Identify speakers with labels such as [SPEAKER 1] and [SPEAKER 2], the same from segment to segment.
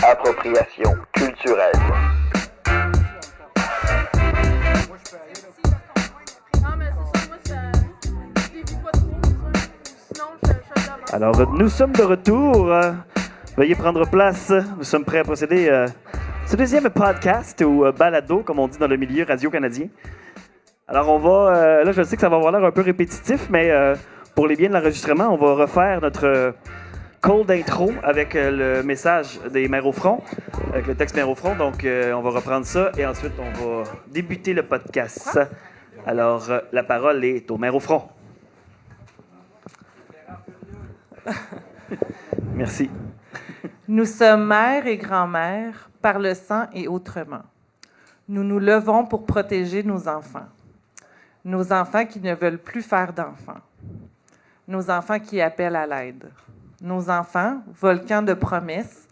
[SPEAKER 1] Appropriation culturelle.
[SPEAKER 2] Alors, nous sommes de retour. Veuillez prendre place. Nous sommes prêts à procéder à ce deuxième podcast ou balado, comme on dit dans le milieu radio-canadien. Alors, on va... là, je sais que ça va avoir l'air un peu répétitif, mais pour les biens de l'enregistrement, on va refaire notre cold intro avec le message des maires au front, avec le texte maire au front. Donc, on va reprendre ça et ensuite, on va débuter le podcast. Alors, la parole est au maire au front. Merci.
[SPEAKER 3] Nous sommes mères et grands-mères par le sang et autrement. Nous nous levons pour protéger nos enfants. Nos enfants qui ne veulent plus faire d'enfants. Nos enfants qui appellent à l'aide. Nos enfants, volcans de promesses,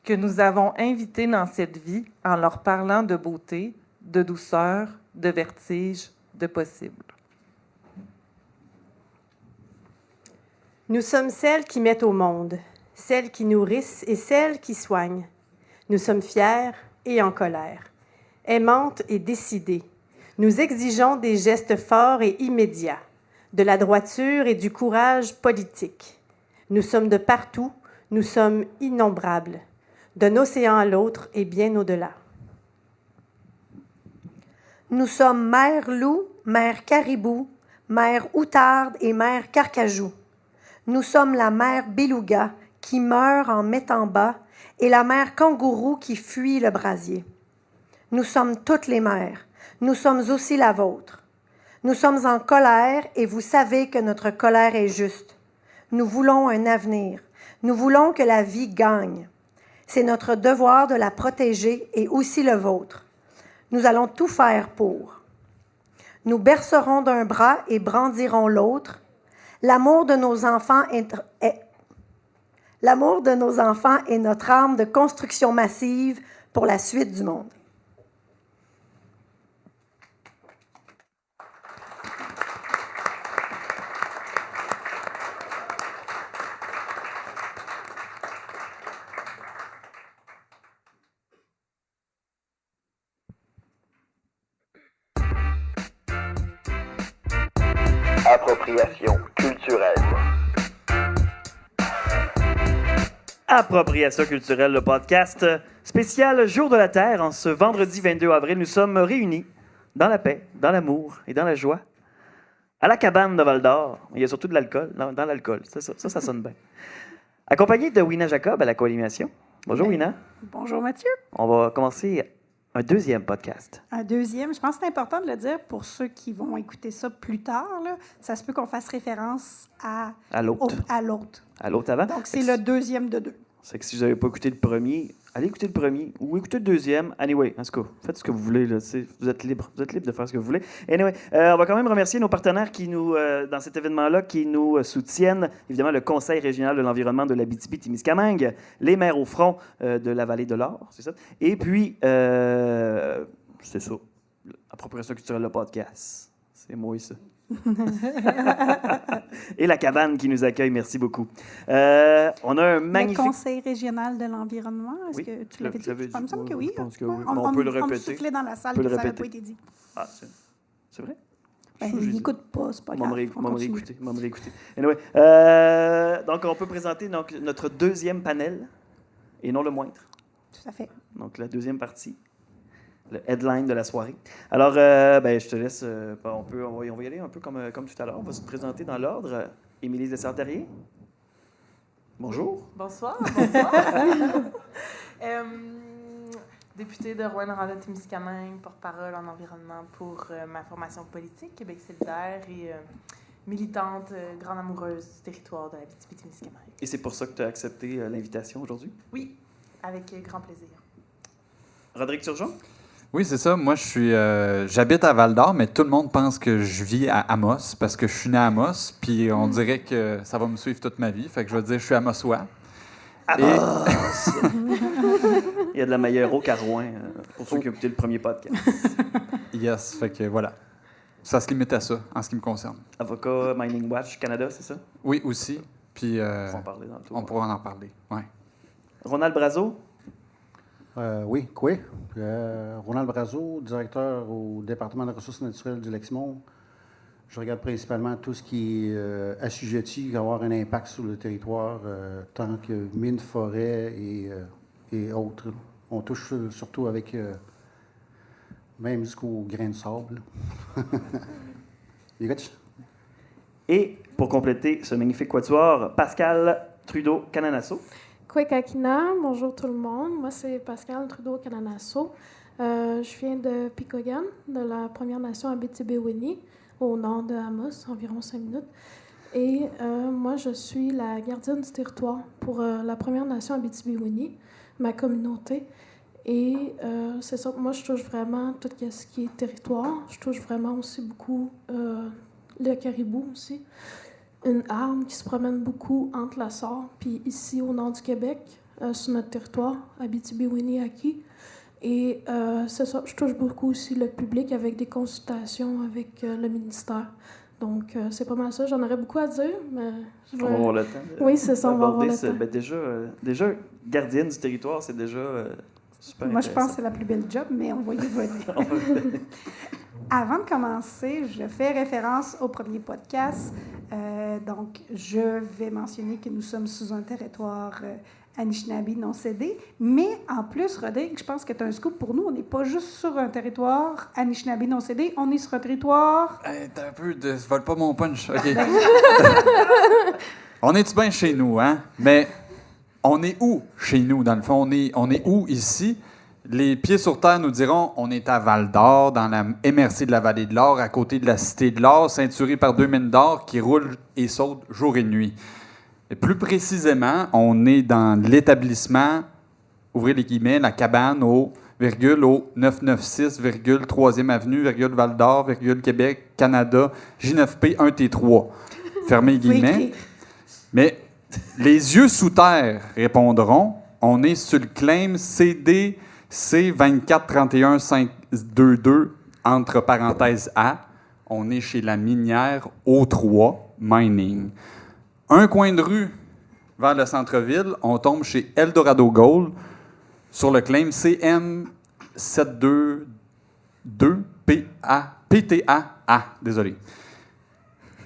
[SPEAKER 3] que nous avons invités dans cette vie en leur parlant de beauté, de douceur, de vertige, de possible.
[SPEAKER 4] Nous sommes celles qui mettent au monde, celles qui nourrissent et celles qui soignent. Nous sommes fières et en colère, aimantes et décidées. Nous exigeons des gestes forts et immédiats, de la droiture et du courage politique. Nous sommes de partout, nous sommes innombrables, d'un océan à l'autre et bien au-delà.
[SPEAKER 5] Nous sommes mère loup, mère caribou, mère outarde et mère carcajou. Nous sommes la mère beluga qui meurt en mettant bas et la mère kangourou qui fuit le brasier. Nous sommes toutes les mères. Nous sommes aussi la vôtre. Nous sommes en colère et vous savez que notre colère est juste. Nous voulons un avenir. Nous voulons que la vie gagne. C'est notre devoir de la protéger et aussi le vôtre. Nous allons tout faire pour. Nous bercerons d'un bras et brandirons l'autre. L'amour de nos enfants est notre arme de construction massive pour la suite du monde.
[SPEAKER 1] Appropriation culturelle.
[SPEAKER 2] Appropriation culturelle, le podcast spécial Jour de la Terre. En ce vendredi 22 avril, nous sommes réunis dans la paix, dans l'amour et dans la joie à la cabane de Val-d'Or. Il y a surtout de l'alcool, dans l'alcool. Ça sonne bien. Accompagné de Wina Jacob à la co-animation. Bonjour Wina.
[SPEAKER 6] Bonjour Mathieu.
[SPEAKER 2] On va commencer un deuxième podcast.
[SPEAKER 6] Un deuxième, je pense que c'est important de le dire pour ceux qui vont écouter ça plus tard. Là, ça se peut qu'on fasse référence à
[SPEAKER 2] l'autre.
[SPEAKER 6] À l'autre.
[SPEAKER 2] À l'autre avant.
[SPEAKER 6] Donc, c'est le deuxième de deux.
[SPEAKER 2] C'est que si vous n'avez pas écouté le premier, allez écouter le premier ou écoutez le deuxième. Anyway, en tout cas, faites ce que vous voulez. Là, vous êtes libre. Vous êtes libre de faire ce que vous voulez. Anyway, on va quand même remercier nos partenaires qui nous, dans cet événement-là, qui nous soutiennent. Évidemment, le Conseil régional de l'environnement de l'Abitibi-Témiscamingue, les maires au front de la Vallée de l'Or, c'est ça. Et puis, c'est ça, Appropriation culturelle, le podcast. C'est moi, ça. Et la cabane qui nous accueille, merci beaucoup. On a un magnifique...
[SPEAKER 6] Le Conseil régional de l'environnement, est-ce que tu l'avais dit? Il me semble que oui.
[SPEAKER 2] Je pense que oui.
[SPEAKER 6] On
[SPEAKER 2] peut le
[SPEAKER 6] me
[SPEAKER 2] répéter.
[SPEAKER 6] soufflait dans la salle que ça n'avait pas été dit.
[SPEAKER 2] Ah, c'est vrai?
[SPEAKER 6] Il n'écoute pas, c'est pas grave.
[SPEAKER 2] On va me réécouter. Anyway, donc, on peut présenter notre deuxième panel, et non le moindre.
[SPEAKER 6] Tout à fait.
[SPEAKER 2] Donc, la deuxième partie. Le headline de la soirée. Alors, je te laisse. On va y aller un peu comme tout à l'heure. On va se présenter dans l'ordre. Émilie Dessert-Terrier. Bonjour.
[SPEAKER 3] Bonsoir. Députée de Rouyn-Noranda-Témiscamingue, porte-parole en environnement pour ma formation politique, Québec solidaire et militante, grande amoureuse du territoire de l'Abitibi-Témiscamingue.
[SPEAKER 2] Et c'est pour ça que tu as accepté l'invitation aujourd'hui?
[SPEAKER 3] Oui, avec grand plaisir.
[SPEAKER 2] Rodrigue Turgeon?
[SPEAKER 7] Oui, c'est ça. Moi, j'habite à Val-d'Or, mais tout le monde pense que je vis à Amos parce que je suis né à Amos, puis on dirait que ça va me suivre toute ma vie. Fait que je vais dire je suis Amosois.
[SPEAKER 2] Amos! Il y a de la meilleure eau qu'à Rouen, pour ceux qui ont écouté le premier podcast.
[SPEAKER 7] Yes, fait que voilà. Ça se limite à ça, en ce qui me concerne.
[SPEAKER 2] Avocat Mining Watch Canada, c'est ça?
[SPEAKER 7] Oui, aussi. Puis
[SPEAKER 2] On va en parler dans le tour.
[SPEAKER 7] on pourra en parler. Ouais.
[SPEAKER 2] Ronald Brazo,
[SPEAKER 8] Oui, quoi? Ronald Brazo, directeur au département des ressources naturelles du Leximon. Je regarde principalement tout ce qui est assujetti, qui va avoir un impact sur le territoire, tant que mines, forêts et autres. On touche surtout avec, même jusqu'au grain de sable. Les gars,
[SPEAKER 2] et pour compléter ce magnifique quatuor, Pascal Trudeau-Cananasso.
[SPEAKER 9] Kwekakina, bonjour tout le monde. Moi, c'est Pascal Trudeau-Cananasso. Je viens de Picogan, de la Première Nation Abitibi-Winnie, au nord de Amos, environ 5 minutes. Et moi, je suis la gardienne du territoire pour la Première Nation Abitibi-Winnie, ma communauté. Et c'est ça, moi, je touche vraiment tout ce qui est territoire. Je touche vraiment aussi beaucoup le caribou aussi. Une arme qui se promène beaucoup entre la Sarre puis ici au nord du Québec, sur notre territoire, Abitibi-Winnie-Aki. Et c'est ça, je touche beaucoup aussi le public avec des consultations avec le ministère. Donc, c'est pas mal ça. J'en aurais beaucoup à dire, mais...
[SPEAKER 2] On va avoir le temps.
[SPEAKER 9] Oui, c'est ça, on va avoir le
[SPEAKER 2] d'aborder
[SPEAKER 9] temps.
[SPEAKER 2] Ben déjà, gardienne du territoire, c'est déjà super
[SPEAKER 6] Moi, je pense que
[SPEAKER 2] intéressant.
[SPEAKER 6] c'est la plus belle job, mais on va y venir. Avant de commencer, je fais référence au premier podcast. Donc, je vais mentionner que nous sommes sous un territoire Anishinaabe non cédé. Mais en plus, Rodrigue, je pense que tu as un scoop pour nous. On n'est pas juste sur un territoire Anishinaabe non cédé, on est sur un territoire...
[SPEAKER 7] Hey, t'as un peu de... Vole pas mon punch. OK. On est-tu bien chez nous, hein? Mais on est où chez nous, dans le fond? On est où ici? Les pieds sur terre nous diront on est à Val-d'Or, dans la MRC de la Vallée de l'Or, à côté de la Cité de l'Or, ceinturée par 2 mines d'or qui roulent et sautent jour et nuit. Et plus précisément, on est dans l'établissement, ouvrez les guillemets, la cabane au 996, 3e avenue, Val-d'Or, Québec, Canada, J9P 1T3. Fermez les guillemets. Mais les yeux sous terre répondront on est sur le claim CD C2431522 entre parenthèses A. On est chez la minière O3 Mining. Un coin de rue vers le centre-ville, on tombe chez Eldorado Gold sur le claim CM722PTA. Désolé.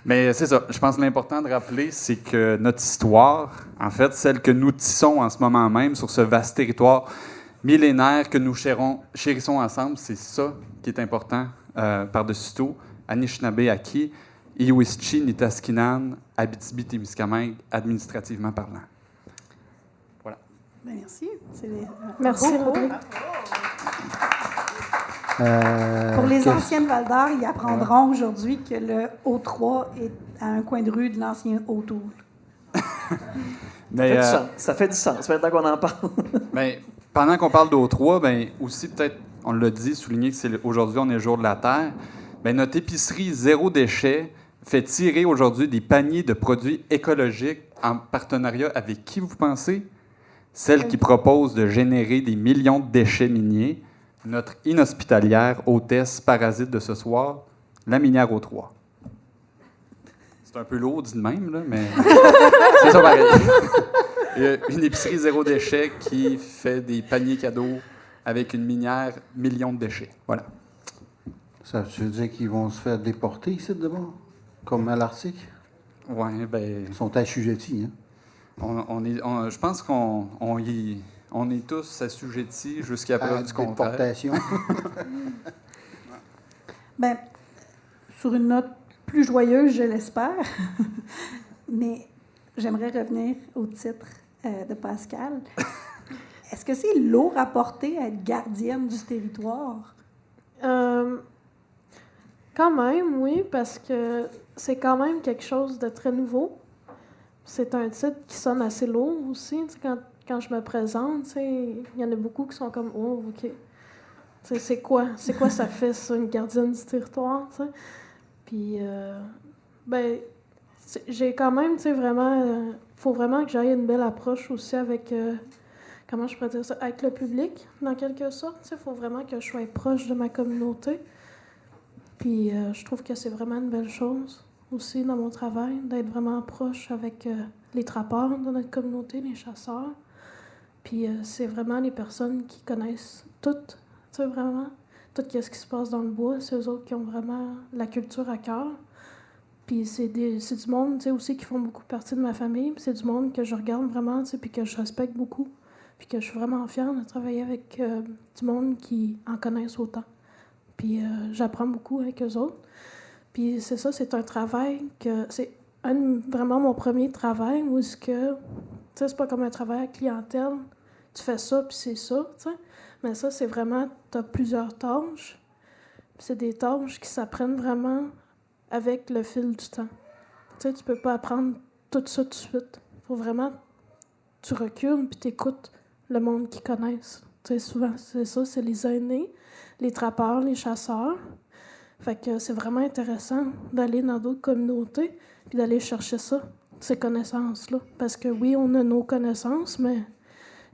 [SPEAKER 7] Mais c'est ça. Je pense que l'important de rappeler, c'est que notre histoire, en fait, celle que nous tissons en ce moment même sur ce vaste territoire millénaire que nous chérissons ensemble, c'est ça qui est important par-dessus tout. Anishinaabe-Aki, Iwischi, Nitaskinan, Abitibi-Témiscamingue, administrativement parlant. Voilà.
[SPEAKER 6] Ben, merci.
[SPEAKER 9] Merci, Rodrigue.
[SPEAKER 6] Pour les anciennes Val-d'Or, ils apprendront aujourd'hui que le O3 est à un coin de rue de l'ancien O'Toole.
[SPEAKER 7] Mais,
[SPEAKER 2] Ça fait du sens. Ça fait temps qu'on en parle.
[SPEAKER 7] ben, pendant qu'on parle d'O3, ben, aussi peut-être, on l'a dit, souligner que aujourd'hui, on est le jour de la Terre. Ben, notre épicerie zéro déchet fait tirer aujourd'hui des paniers de produits écologiques en partenariat avec qui, vous pensez? Celle qui propose de générer des millions de déchets miniers. Notre inhospitalière hôtesse parasite de ce soir, la minière O3. C'est un peu lourd dit de même, là, mais c'est ça pareil. Il y a une épicerie zéro déchet qui fait des paniers cadeaux avec une minière millions de déchets. Voilà.
[SPEAKER 8] ça veut dire qu'ils vont se faire déporter ici de bord, comme à l'Arctique?
[SPEAKER 7] Oui, ben,
[SPEAKER 8] Ils sont assujettis, hein?
[SPEAKER 7] je pense qu'on est tous assujettis jusqu'à preuve du contraire.
[SPEAKER 8] Déportation.
[SPEAKER 6] Bien, sur une note plus joyeuse, je l'espère, mais j'aimerais revenir au titre de Pascal. Est-ce que c'est lourd à porter à être gardienne du territoire?
[SPEAKER 9] Quand même, oui, parce que c'est quand même quelque chose de très nouveau. C'est un titre qui sonne assez lourd aussi. Tu sais, quand je me présente, tu sais, il y en a beaucoup qui sont comme « Oh, OK. Tu sais, c'est quoi ça fait, ça, une gardienne du territoire? » tu sais? Puis, ben, j'ai quand même, tu sais, vraiment... faut vraiment que j'aille une belle approche aussi avec... comment je pourrais dire ça? Avec le public, dans quelque sorte. Il faut vraiment que je sois proche de ma communauté. Puis je trouve que c'est vraiment une belle chose. aussi dans mon travail, d'être vraiment proche avec les trappeurs dans notre communauté, les chasseurs. Puis c'est vraiment les personnes qui connaissent tout, tu sais, vraiment, tout ce qui se passe dans le bois. C'est eux autres qui ont vraiment la culture à cœur. Puis c'est du monde, tu sais, aussi qui font beaucoup partie de ma famille. Puis c'est du monde que je regarde vraiment, tu sais, puis que je respecte beaucoup. Puis que je suis vraiment fière de travailler avec du monde qui en connaissent autant. Puis j'apprends beaucoup avec eux autres. Puis c'est ça, c'est un travail que... C'est vraiment mon premier travail où est-ce que... Tu sais, c'est pas comme un travail à clientèle. Tu fais ça, puis c'est ça, tu sais. Mais ça, c'est vraiment... T'as plusieurs tâches. Puis c'est des tâches qui s'apprennent vraiment avec le fil du temps. Tu sais, tu peux pas apprendre tout ça tout de suite. Faut vraiment... Tu recules, puis t'écoutes le monde qu'ils connaissent. Tu sais, souvent, c'est ça, c'est les aînés, les trappeurs, les chasseurs. Fait que c'est vraiment intéressant d'aller dans d'autres communautés puis d'aller chercher ça, ces connaissances-là. Parce que oui, on a nos connaissances, mais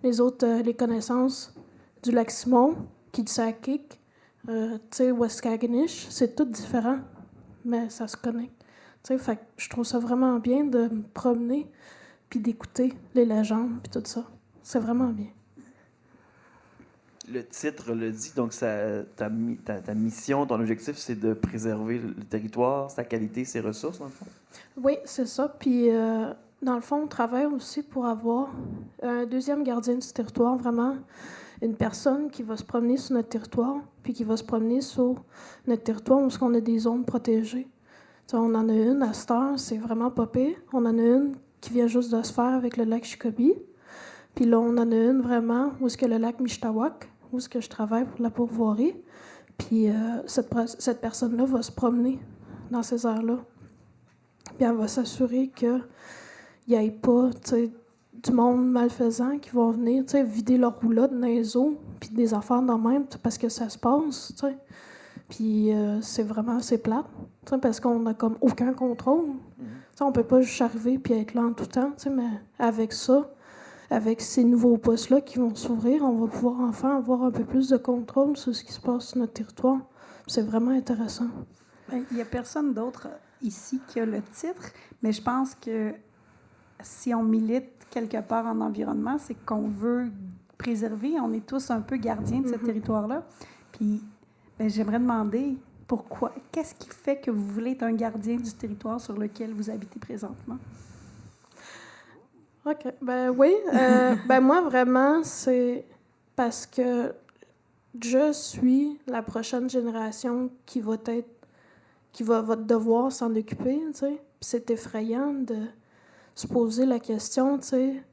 [SPEAKER 9] les autres, les connaissances du Lac-Simon, Kitsakik, tu sais, Waskaganish, c'est tout différent, mais ça se connecte. Tu sais, fait que je trouve ça vraiment bien de me promener puis d'écouter les légendes puis tout ça. C'est vraiment bien.
[SPEAKER 2] Le titre le dit, donc ta mission, ton objectif, c'est de préserver le territoire, sa qualité, ses ressources, dans le fond?
[SPEAKER 9] Oui, c'est ça. Puis, dans le fond, on travaille aussi pour avoir un deuxième gardien du territoire, vraiment une personne qui va se promener sur notre territoire, puis qui va se promener sur notre territoire où on a des zones protégées. T'sais, on en a une à cette heure, c'est vraiment pas pire. On en a une qui vient juste de se faire avec le lac Chicopee. Puis là, on en a une vraiment où est-ce que le lac Mishtawak, où est-ce que je travaille pour la pourvoirie. Puis cette personne-là va se promener dans ces aires-là. Puis elle va s'assurer qu'il n'y ait pas du monde malfaisant qui va venir vider leur roulotte dans les eaux, puis des affaires dans le même, parce que ça se passe. T'sais. Puis c'est plate, parce qu'on n'a comme aucun contrôle. On ne peut pas juste arriver puis être là en tout temps, mais avec ça, avec ces nouveaux postes-là qui vont s'ouvrir, on va pouvoir enfin avoir un peu plus de contrôle sur ce qui se passe sur notre territoire. C'est vraiment intéressant.
[SPEAKER 6] Il n'y a personne d'autre ici qui a le titre, mais je pense que si on milite quelque part en environnement, c'est qu'on veut préserver. On est tous un peu gardiens de ce territoire-là. Puis, j'aimerais demander pourquoi. Qu'est-ce qui fait que vous voulez être un gardien du territoire sur lequel vous habitez présentement?
[SPEAKER 9] OK. Oui. Moi, vraiment, c'est parce que je suis la prochaine génération qui va devoir s'en occuper, tu sais. Puis c'est effrayant de se poser la question, tu sais,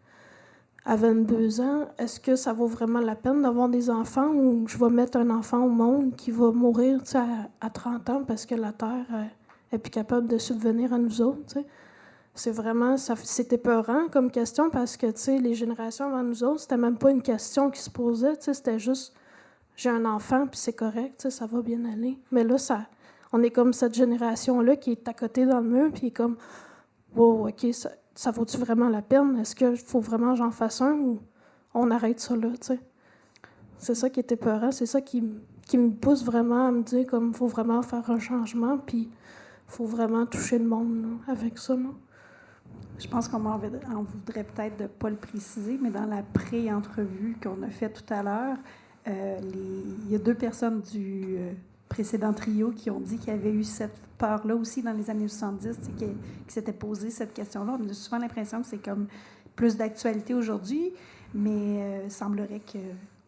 [SPEAKER 9] à 22 ans, est-ce que ça vaut vraiment la peine d'avoir des enfants ou je vais mettre un enfant au monde qui va mourir, tu sais, à 30 ans parce que la Terre est plus capable de subvenir à nous autres, tu sais. C'est vraiment, c'était épeurant comme question parce que, tu sais, les générations avant nous autres, c'était même pas une question qui se posait, tu sais, c'était juste, j'ai un enfant, puis c'est correct, tu sais, ça va bien aller. Mais là, on est comme cette génération-là qui est à côté dans le mur, puis comme, wow, OK, ça vaut-tu vraiment la peine? Est-ce qu'il faut vraiment que j'en fasse un ou on arrête ça là, tu sais? C'est ça qui est épeurant, c'est ça qui me pousse vraiment à me dire, comme, il faut vraiment faire un changement, puis il faut vraiment toucher le monde, là, avec ça, là.
[SPEAKER 6] Je pense qu'on voudrait peut-être de ne pas le préciser, mais dans la pré-entrevue qu'on a faite tout à l'heure, il y a 2 personnes du précédent trio qui ont dit qu'il y avait eu cette peur-là aussi dans les années 70, qui s'étaient posé cette question-là. On a souvent l'impression que c'est comme plus d'actualité aujourd'hui, mais il semblerait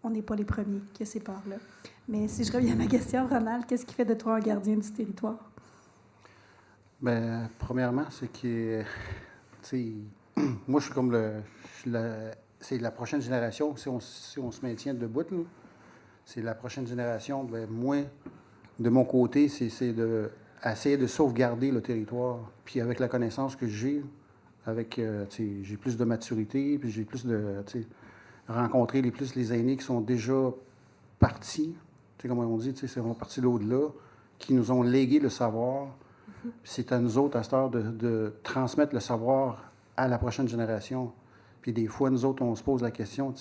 [SPEAKER 6] qu'on n'est pas les premiers qui ont ces peurs-là. Mais si je reviens à ma question, Ronald, qu'est-ce qui fait de toi un gardien du territoire?
[SPEAKER 8] Bien, premièrement, c'est que... moi, je suis comme c'est la prochaine génération, si on se maintient debout, là, c'est la prochaine génération. Bien, moi, de mon côté, c'est essayer de sauvegarder le territoire. Puis avec la connaissance que j'ai, j'ai plus de maturité, puis j'ai plus de, rencontrer les aînés qui sont déjà partis, comme on dit, ils sont partis l'au-delà, qui nous ont légué le savoir. C'est à nous autres, à cette heure, de transmettre le savoir à la prochaine génération. Puis des fois, nous autres, on se pose la question,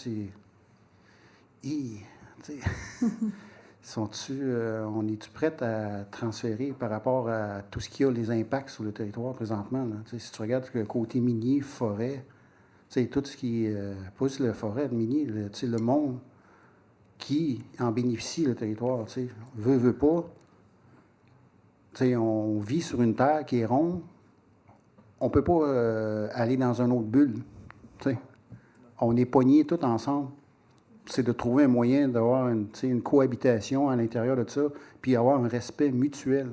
[SPEAKER 8] On est-tu prêt à transférer par rapport à tout ce qui a les impacts sur le territoire présentement? Là? Si tu regardes le côté minier, forêt, tout ce qui est, pas juste la forêt, le minier, le monde qui en bénéficie, le territoire, veut pas. On vit sur une terre qui est ronde, on ne peut pas aller dans une autre bulle. T'sais. On est pognés tous ensemble. C'est de trouver un moyen d'avoir une cohabitation à l'intérieur de ça, puis avoir un respect mutuel.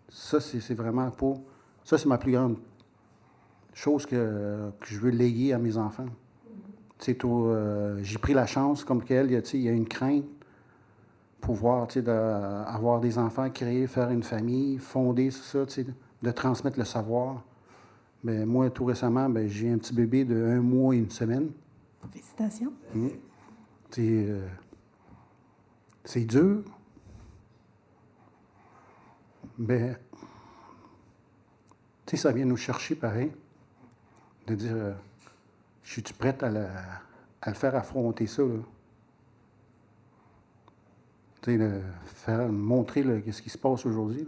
[SPEAKER 8] Ça, c'est vraiment pas... Ça, c'est ma plus grande chose que je veux léguer à mes enfants. J'ai pris la chance, comme qu'elle, il y a une crainte, pouvoir avoir des enfants, créer, faire une famille, fonder ça, de transmettre le savoir. Mais moi, tout récemment, j'ai un petit bébé de 1 mois et 1 semaine.
[SPEAKER 6] Félicitations.
[SPEAKER 8] C'est dur. Mais, ça vient nous chercher pareil. De dire, je suis-tu prête à le faire affronter ça, là? Montrer ce qui se passe aujourd'hui,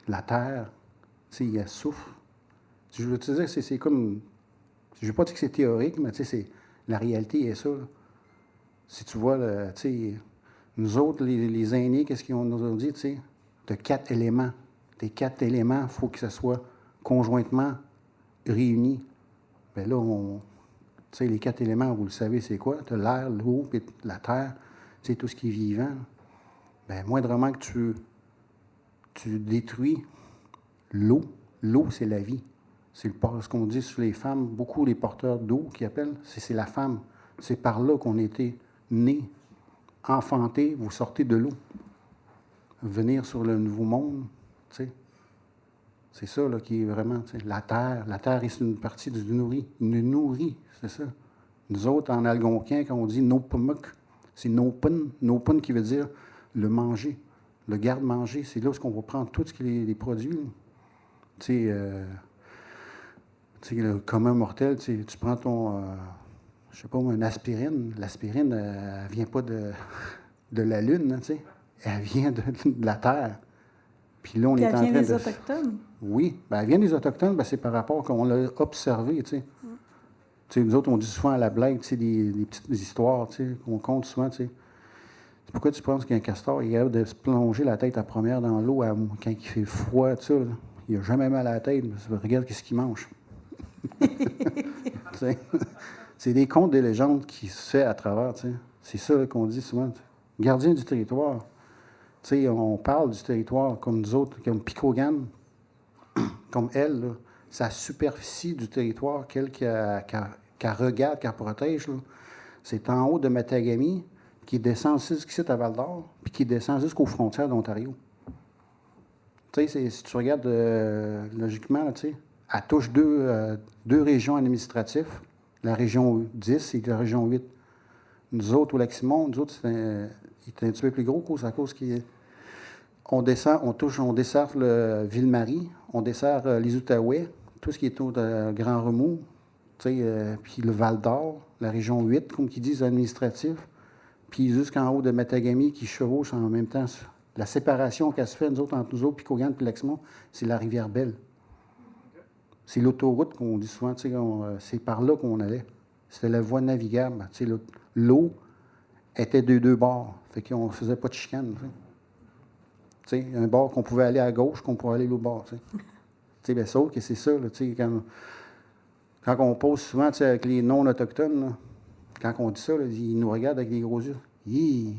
[SPEAKER 8] la terre, elle souffre. Je veux te dire, c'est comme... Je ne veux pas dire que c'est théorique, mais la réalité est ça. Là. Si tu vois, nous autres, les aînés, qu'est-ce qu'ils nous ont dit, de 4 éléments. Les 4 éléments, il faut que ce soit conjointement réunis. Bien là, les 4 éléments, vous le savez, c'est quoi? Tu as l'air, l'eau, puis la terre, tout ce qui est vivant. Bien, moindrement que tu détruis l'eau, l'eau, c'est la vie. C'est ce qu'on dit sur les femmes, beaucoup les porteurs d'eau qui appellent, c'est la femme. C'est par là qu'on a été nés, enfantés, vous sortez de l'eau. Venir sur le nouveau monde, c'est ça là, qui est vraiment, la terre. La terre est une partie du nourri. Nous nourrit, c'est ça. Nous autres, en algonquin, quand on dit « nopumuk », c'est « nopun ». Nopun qui veut dire le manger, le garde-manger. C'est là où on va prendre tout ce qui est les produits. Le commun mortel, tu prends ton, je sais pas, une aspirine. L'aspirine, elle vient pas de la Lune, hein, elle vient de la Terre. Puis là, on est en train de...
[SPEAKER 6] Elle vient des Autochtones?
[SPEAKER 8] Oui, elle vient des Autochtones, c'est par rapport qu'on l'a observé, Nous autres, on dit souvent à la blague, des petites histoires, qu'on compte souvent, Pourquoi tu penses qu'un castor est capable de se plonger la tête à première dans l'eau quand il fait froid, il n'a jamais mal à la tête, regarde ce qu'il mange. C'est des contes, des légendes qui se fait à travers. C'est ça là, qu'on dit souvent. Gardien du territoire. On parle du territoire comme nous autres, comme Picogan, comme elle, là, sa superficie du territoire, qu'elle regarde, qu'elle protège, là, c'est en haut de Matagami, qui descend jusqu'ici à Val-d'Or, puis qui descend jusqu'aux frontières d'Ontario. Si tu regardes logiquement, là, elle touche deux régions administratives, la région 10 et la région 8. Nous autres, au Lac-Simon, nous autres, c'est un petit peu plus gros à cause on dessert le Ville-Marie, on dessert les Outaouais, tout ce qui est autour de Grand Remous, puis le Val-d'Or, la région 8, comme qu'ils disent, administratif, puis jusqu'en haut de Matagami qui chevauche en même temps. La séparation qu'elle se fait, nous autres, entre nous autres, puis Picogan et Lac-Simon, c'est la rivière Belle. C'est l'autoroute qu'on dit souvent, c'est par là qu'on allait. C'était la voie navigable. L'eau était de 2 bords. Fait qu'on ne faisait pas de chicane. Un bord qu'on pouvait aller à gauche, qu'on pouvait aller l'autre bord. Ben, sauf que c'est ça. Là, quand on pose souvent avec les non-autochtones, là, quand on dit ça, là, ils nous regardent avec des gros yeux. Il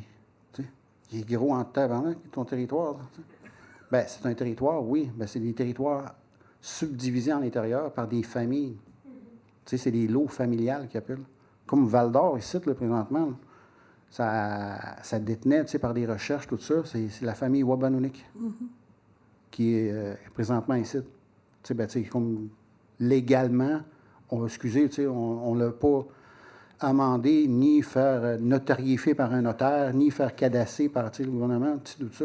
[SPEAKER 8] est gros en tabarnak, ton territoire. Ben, c'est un territoire, oui. Ben, c'est des territoires subdivisés en l'intérieur par des familles. C'est des lots familiales qu'ils appellent. Comme Val-d'Or, ici, là, présentement, ça détenait par des recherches, tout ça. C'est la famille Wabanounik qui est présentement ici. Comme légalement, on ne l'a pas amendé, ni faire notarifier par un notaire, ni faire cadasser par le gouvernement, tout ça.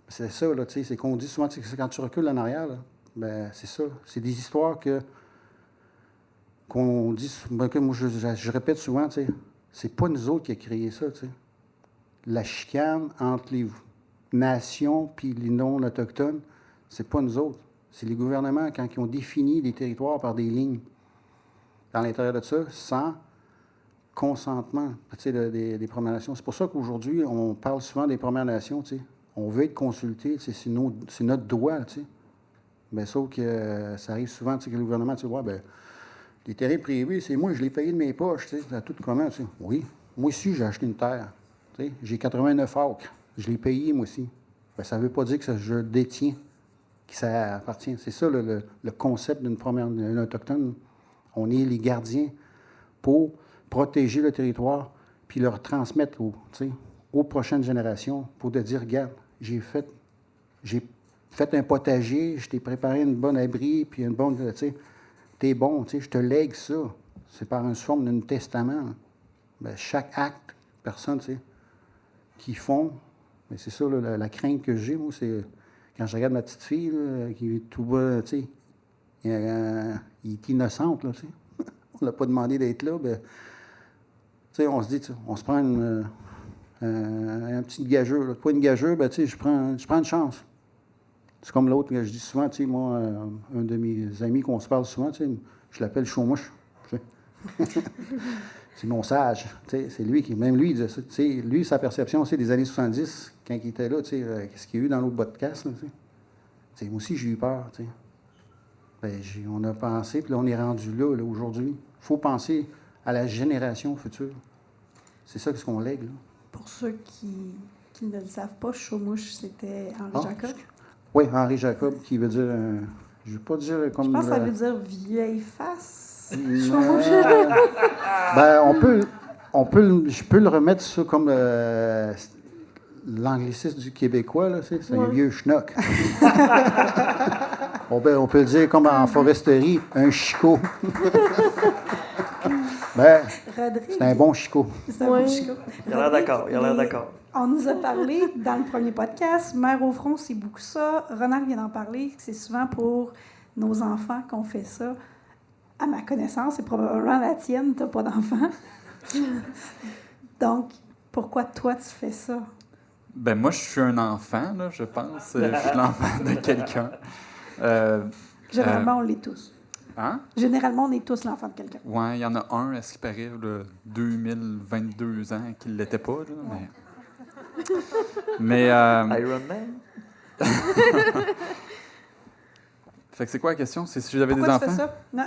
[SPEAKER 8] C'est ça, là, c'est qu'on dit souvent, c'est quand tu recules en arrière, là, ben, c'est ça. C'est des histoires qu'on dit, que moi je répète souvent, c'est pas nous autres qui a créé ça, la chicane entre les nations puis les non-autochtones, c'est pas nous autres. C'est les gouvernements, quand ils ont défini les territoires par des lignes dans l'intérieur de ça, sans consentement des Premières Nations. C'est pour ça qu'aujourd'hui, on parle souvent des Premières Nations. T'sais. On veut être consulté, c'est notre droit. T'sais. Mais sauf que ça arrive souvent que le gouvernement dit ouais, ben, les terrains privés, c'est moi, je l'ai payé de mes poches. À tout comment? T'sais. Oui, moi aussi, j'ai acheté une terre. T'sais. J'ai 89 acres. Je l'ai payé, moi aussi. Ben, ça ne veut pas dire que je le détiens, que ça appartient. C'est ça le concept d'une autochtone. On est les gardiens pour protéger le territoire puis le transmettre aux prochaines générations pour te dire, regarde, j'ai fait un potager, je t'ai préparé une bonne abri, puis une bonne, t'es bon, je te lègue ça. C'est par une forme d'un testament. Ben, chaque acte, personne, qui font, mais c'est ça, là, la crainte que j'ai, moi, c'est quand je regarde ma petite fille, là, qui est tout bas, il est innocente, là, on l'a pas demandé d'être là, ben, on se dit, on se prend un petit gageur. Là. Pas une gageure, ben, je prends une chance. C'est comme l'autre que je dis souvent, moi, un de mes amis qu'on se parle souvent, je l'appelle Chaumouche. C'est mon sage. C'est lui qui, même lui, il disait ça. Lui, sa perception, c'est des années 70, quand il était là, qu'est-ce qu'il y a eu dans l'autre podcast. Là, moi aussi, j'ai eu peur. Ben, on a pensé, puis là, on est rendu là aujourd'hui. Il faut penser à la génération future. C'est ça ce qu'on lègue. Là.
[SPEAKER 6] Pour ceux qui ne le savent pas, Chaumouche, c'était Henri Jacob.
[SPEAKER 8] Oui, Henri Jacob, qui veut dire... je ne veux pas dire comme...
[SPEAKER 6] Je pense que ça veut dire vieille face.
[SPEAKER 8] Ben, je peux le remettre ça comme l'anglicisme du québécois, là, c'est un vieux schnock. on peut le dire comme en foresterie, un chicot. Ben, c'est un bon chicot.
[SPEAKER 6] C'est un bon chicot.
[SPEAKER 2] Il a l'air d'accord.
[SPEAKER 6] On nous a parlé dans le premier podcast, Mère au front, c'est beaucoup ça. Ronald vient d'en parler, c'est souvent pour nos enfants qu'on fait ça. À ma connaissance, c'est probablement la tienne, tu n'as pas d'enfant. Donc, pourquoi toi, tu fais ça?
[SPEAKER 7] Ben moi, je suis un enfant, là, je pense. Je suis l'enfant de quelqu'un.
[SPEAKER 6] Généralement, on l'est tous.
[SPEAKER 7] Hein?
[SPEAKER 6] Généralement, on est tous l'enfant de quelqu'un.
[SPEAKER 7] Oui, il y en a un, à ce qui paraît, de 2022 ans, qui ne l'était pas. Là, mais
[SPEAKER 2] Iron Man?
[SPEAKER 7] Fait que c'est quoi la question? C'est si j'avais des
[SPEAKER 6] Pourquoi
[SPEAKER 7] enfants?
[SPEAKER 6] tu fais ça? Non,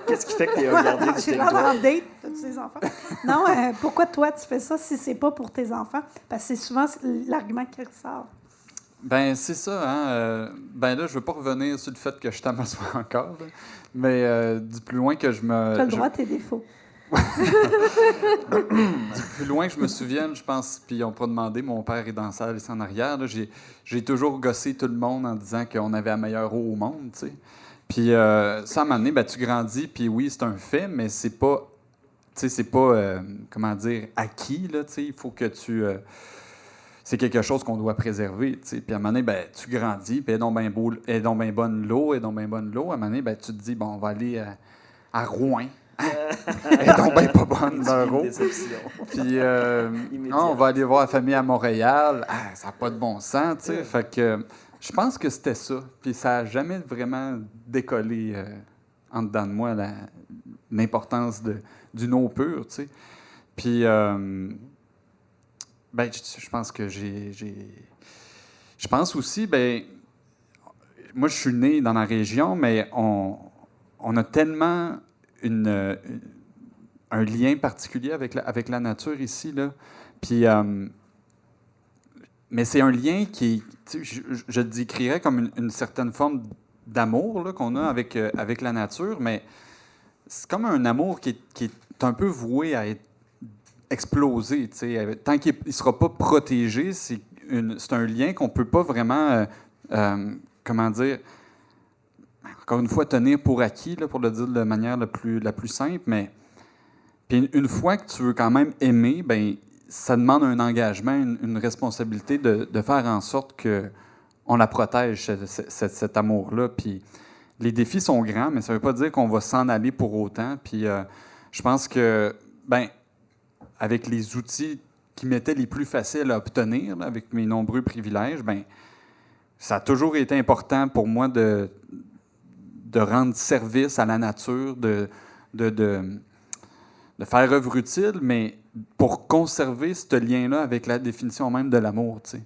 [SPEAKER 2] Qu'est-ce qui fait que tu es un gardien du
[SPEAKER 6] j'ai l'air
[SPEAKER 2] territoire?
[SPEAKER 6] en date, as-tu des enfants? Non, pourquoi toi, tu fais ça si c'est pas pour tes enfants? Parce que c'est souvent l'argument qui ressort.
[SPEAKER 7] Ben c'est ça, hein. Ben là, je veux pas revenir sur le fait que je t'amassois encore, là, mais du plus loin que je me...
[SPEAKER 6] Tu as le droit à tes défauts.
[SPEAKER 7] Du plus loin que je me souvienne, je pense, puis on pourra demander, mon père est dans la salle ici en arrière, là, j'ai toujours gossé tout le monde en disant qu'on avait la meilleure eau au monde, tu sais. Puis ça, à un moment donné, ben, tu grandis, puis oui, c'est un fait, mais c'est pas, tu sais, c'est pas, comment dire, acquis, là, tu sais. Il faut que tu... c'est quelque chose qu'on doit préserver, tu sais. Puis à un moment donné, ben, tu grandis, puis elle est donc bien bonne l'eau, À un moment donné, ben, tu te dis, bon, on va aller à Rouen. Elle est donc bien pas bonne, leur eau. Puis, on va aller voir la famille à Montréal. Ah, ça n'a pas de bon sens, tu sais. Fait que je pense que c'était ça. Puis ça n'a jamais vraiment décollé en dedans de moi l'importance d'une eau pure, tu sais. Puis, ben, je pense que je pense aussi, ben, moi, je suis né dans la région, mais on a tellement un lien particulier avec la nature ici, là. Puis, mais c'est un lien qui, je le décrirais comme une certaine forme d'amour là, qu'on a avec la nature, mais c'est comme un amour qui est un peu voué à être explosé. Tant qu'il ne sera pas protégé, c'est un lien qu'on ne peut pas vraiment, comment dire, encore une fois, tenir pour acquis, là, pour le dire de manière la plus simple, mais puis une fois que tu veux quand même aimer, ben ça demande un engagement, une responsabilité de faire en sorte qu'on la protège, cet amour-là. Puis les défis sont grands, mais ça ne veut pas dire qu'on va s'en aller pour autant. Puis je pense que, ben avec les outils qui m'étaient les plus faciles à obtenir, là, avec mes nombreux privilèges, ben ça a toujours été important pour moi de rendre service à la nature, de faire œuvre utile, mais pour conserver ce lien-là avec la définition même de l'amour, tu sais.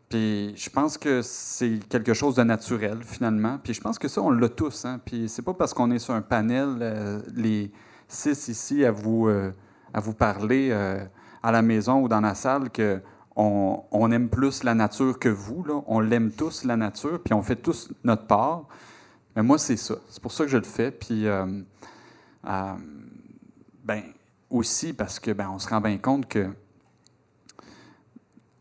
[SPEAKER 7] Puis je pense que c'est quelque chose de naturel, finalement. Puis je pense que ça, on l'a tous. Hein? Puis c'est pas parce qu'on est sur un panel, les 6 ici, à vous parler à la maison ou dans la salle, qu'on aime plus la nature que vous. Là. On l'aime tous, la nature, puis on fait tous notre part. Mais moi, c'est ça. C'est pour ça que je le fais. Puis, aussi parce que on se rend bien compte que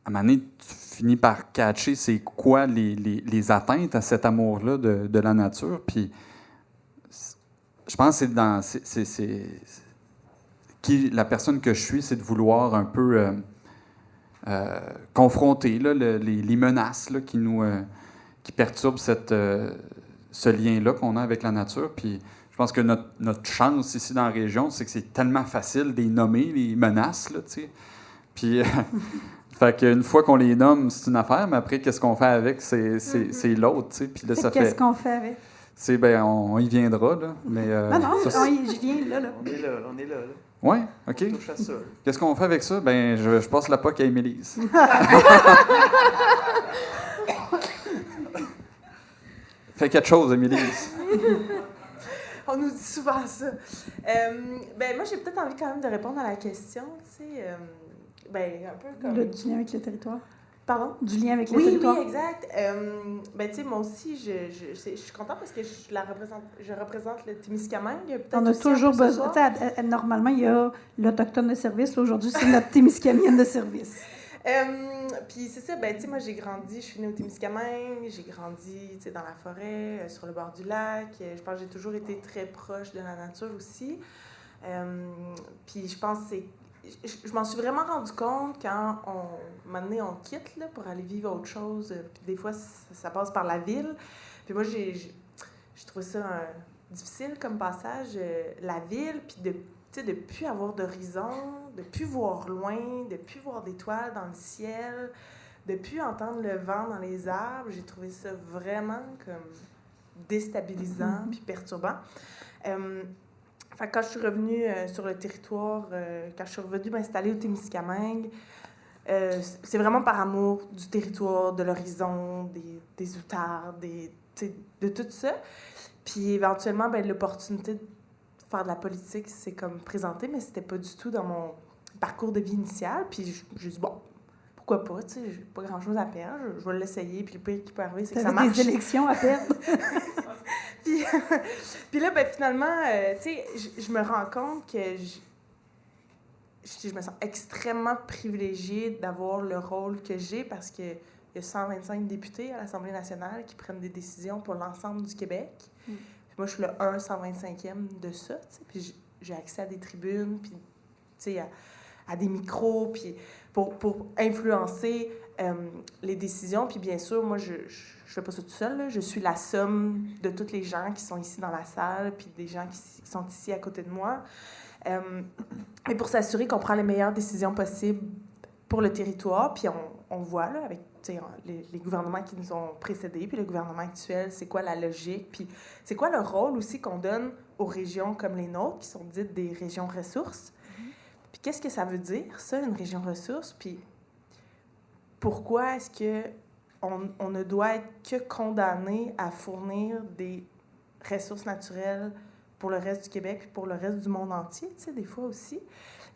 [SPEAKER 7] à un moment donné, tu finis par catcher c'est quoi les atteintes à cet amour-là de la nature. Puis, je pense que qui la personne que je suis, c'est de vouloir un peu confronter là, les menaces là, qui perturbent ce lien-là qu'on a avec la nature. Puis, je pense que notre chance ici dans la région, c'est que c'est tellement facile de les nommer, les menaces, là, tu sais. Puis... fait qu'une fois qu'on les nomme, c'est une affaire, mais après, qu'est-ce qu'on fait avec, c'est l'autre, tu sais. Puis là, ça fait...
[SPEAKER 6] Qu'est-ce qu'on fait avec?
[SPEAKER 7] C'est, on y viendra, là. Mais,
[SPEAKER 6] je viens là.
[SPEAKER 2] On est là.
[SPEAKER 7] Oui, OK.
[SPEAKER 2] On touche à ça.
[SPEAKER 7] Qu'est-ce qu'on fait avec ça? Je passe la POC à Émilise. Fais quelque chose, Émilise.
[SPEAKER 3] On nous dit souvent ça. Moi, j'ai peut-être envie quand même de répondre à la question, tu sais... un peu comme...
[SPEAKER 6] Du lien avec le territoire.
[SPEAKER 3] Pardon?
[SPEAKER 6] Du lien avec le territoire.
[SPEAKER 3] Oui, exact. Tu sais, moi aussi, je suis contente parce que je représente le Témiscamingue.
[SPEAKER 6] On a toujours besoin... Normalement, il y a l'Autochtone de service. Là, aujourd'hui, c'est notre Témiscamienne de service.
[SPEAKER 3] Puis c'est ça, tu sais, moi, j'ai grandi, je suis née au Témiscamingue, j'ai grandi, tu sais, dans la forêt, sur le bord du lac. Je pense que j'ai toujours été très proche de la nature aussi. Puis je pense que c'est... Je m'en suis vraiment rendu compte quand on quitte là, pour aller vivre autre chose. Puis des fois, ça passe par la ville. Puis moi, j'ai trouvé ça difficile comme passage, la ville, puis de plus avoir d'horizon, de plus voir loin, de plus voir d'étoiles dans le ciel, de plus entendre le vent dans les arbres. J'ai trouvé ça vraiment comme déstabilisant puis perturbant. Fait que quand je suis revenue sur le territoire, quand je suis revenue m'installer au Témiscamingue, c'est vraiment par amour du territoire, de l'horizon, des outards, de tout ça. Puis éventuellement, l'opportunité de faire de la politique s'est comme présentée, mais c'était pas du tout dans mon parcours de vie initial. Puis je dit, bon, pourquoi pas, tu sais, j'ai pas grand-chose à perdre, je vais l'essayer, puis le pire qui peut arriver, c'est que ça marche.
[SPEAKER 6] Des élections à perdre.
[SPEAKER 3] Puis là, finalement, tu sais, je me rends compte que je me sens extrêmement privilégiée d'avoir le rôle que j'ai parce qu'il y a 125 députés à l'Assemblée nationale qui prennent des décisions pour l'ensemble du Québec. Puis moi, je suis le 125e de ça, tu sais, puis j'ai accès à des tribunes, puis, tu sais, à des micros, puis pour influencer les décisions. Puis bien sûr, moi, je fais pas ça toute seule, là. Je suis la somme de tous les gens qui sont ici dans la salle, puis des gens qui sont ici à côté de moi. Et pour s'assurer qu'on prend les meilleures décisions possibles pour le territoire. Puis on voit, là, avec les gouvernements qui nous ont précédés, puis le gouvernement actuel, c'est quoi la logique, puis c'est quoi le rôle aussi qu'on donne aux régions comme les nôtres, qui sont dites des régions ressources. Puis qu'est-ce que ça veut dire, ça, une région ressource? Puis pourquoi est-ce qu'on ne doit être que condamné à fournir des ressources naturelles pour le reste du Québec puis pour le reste du monde entier, tu sais, des fois aussi.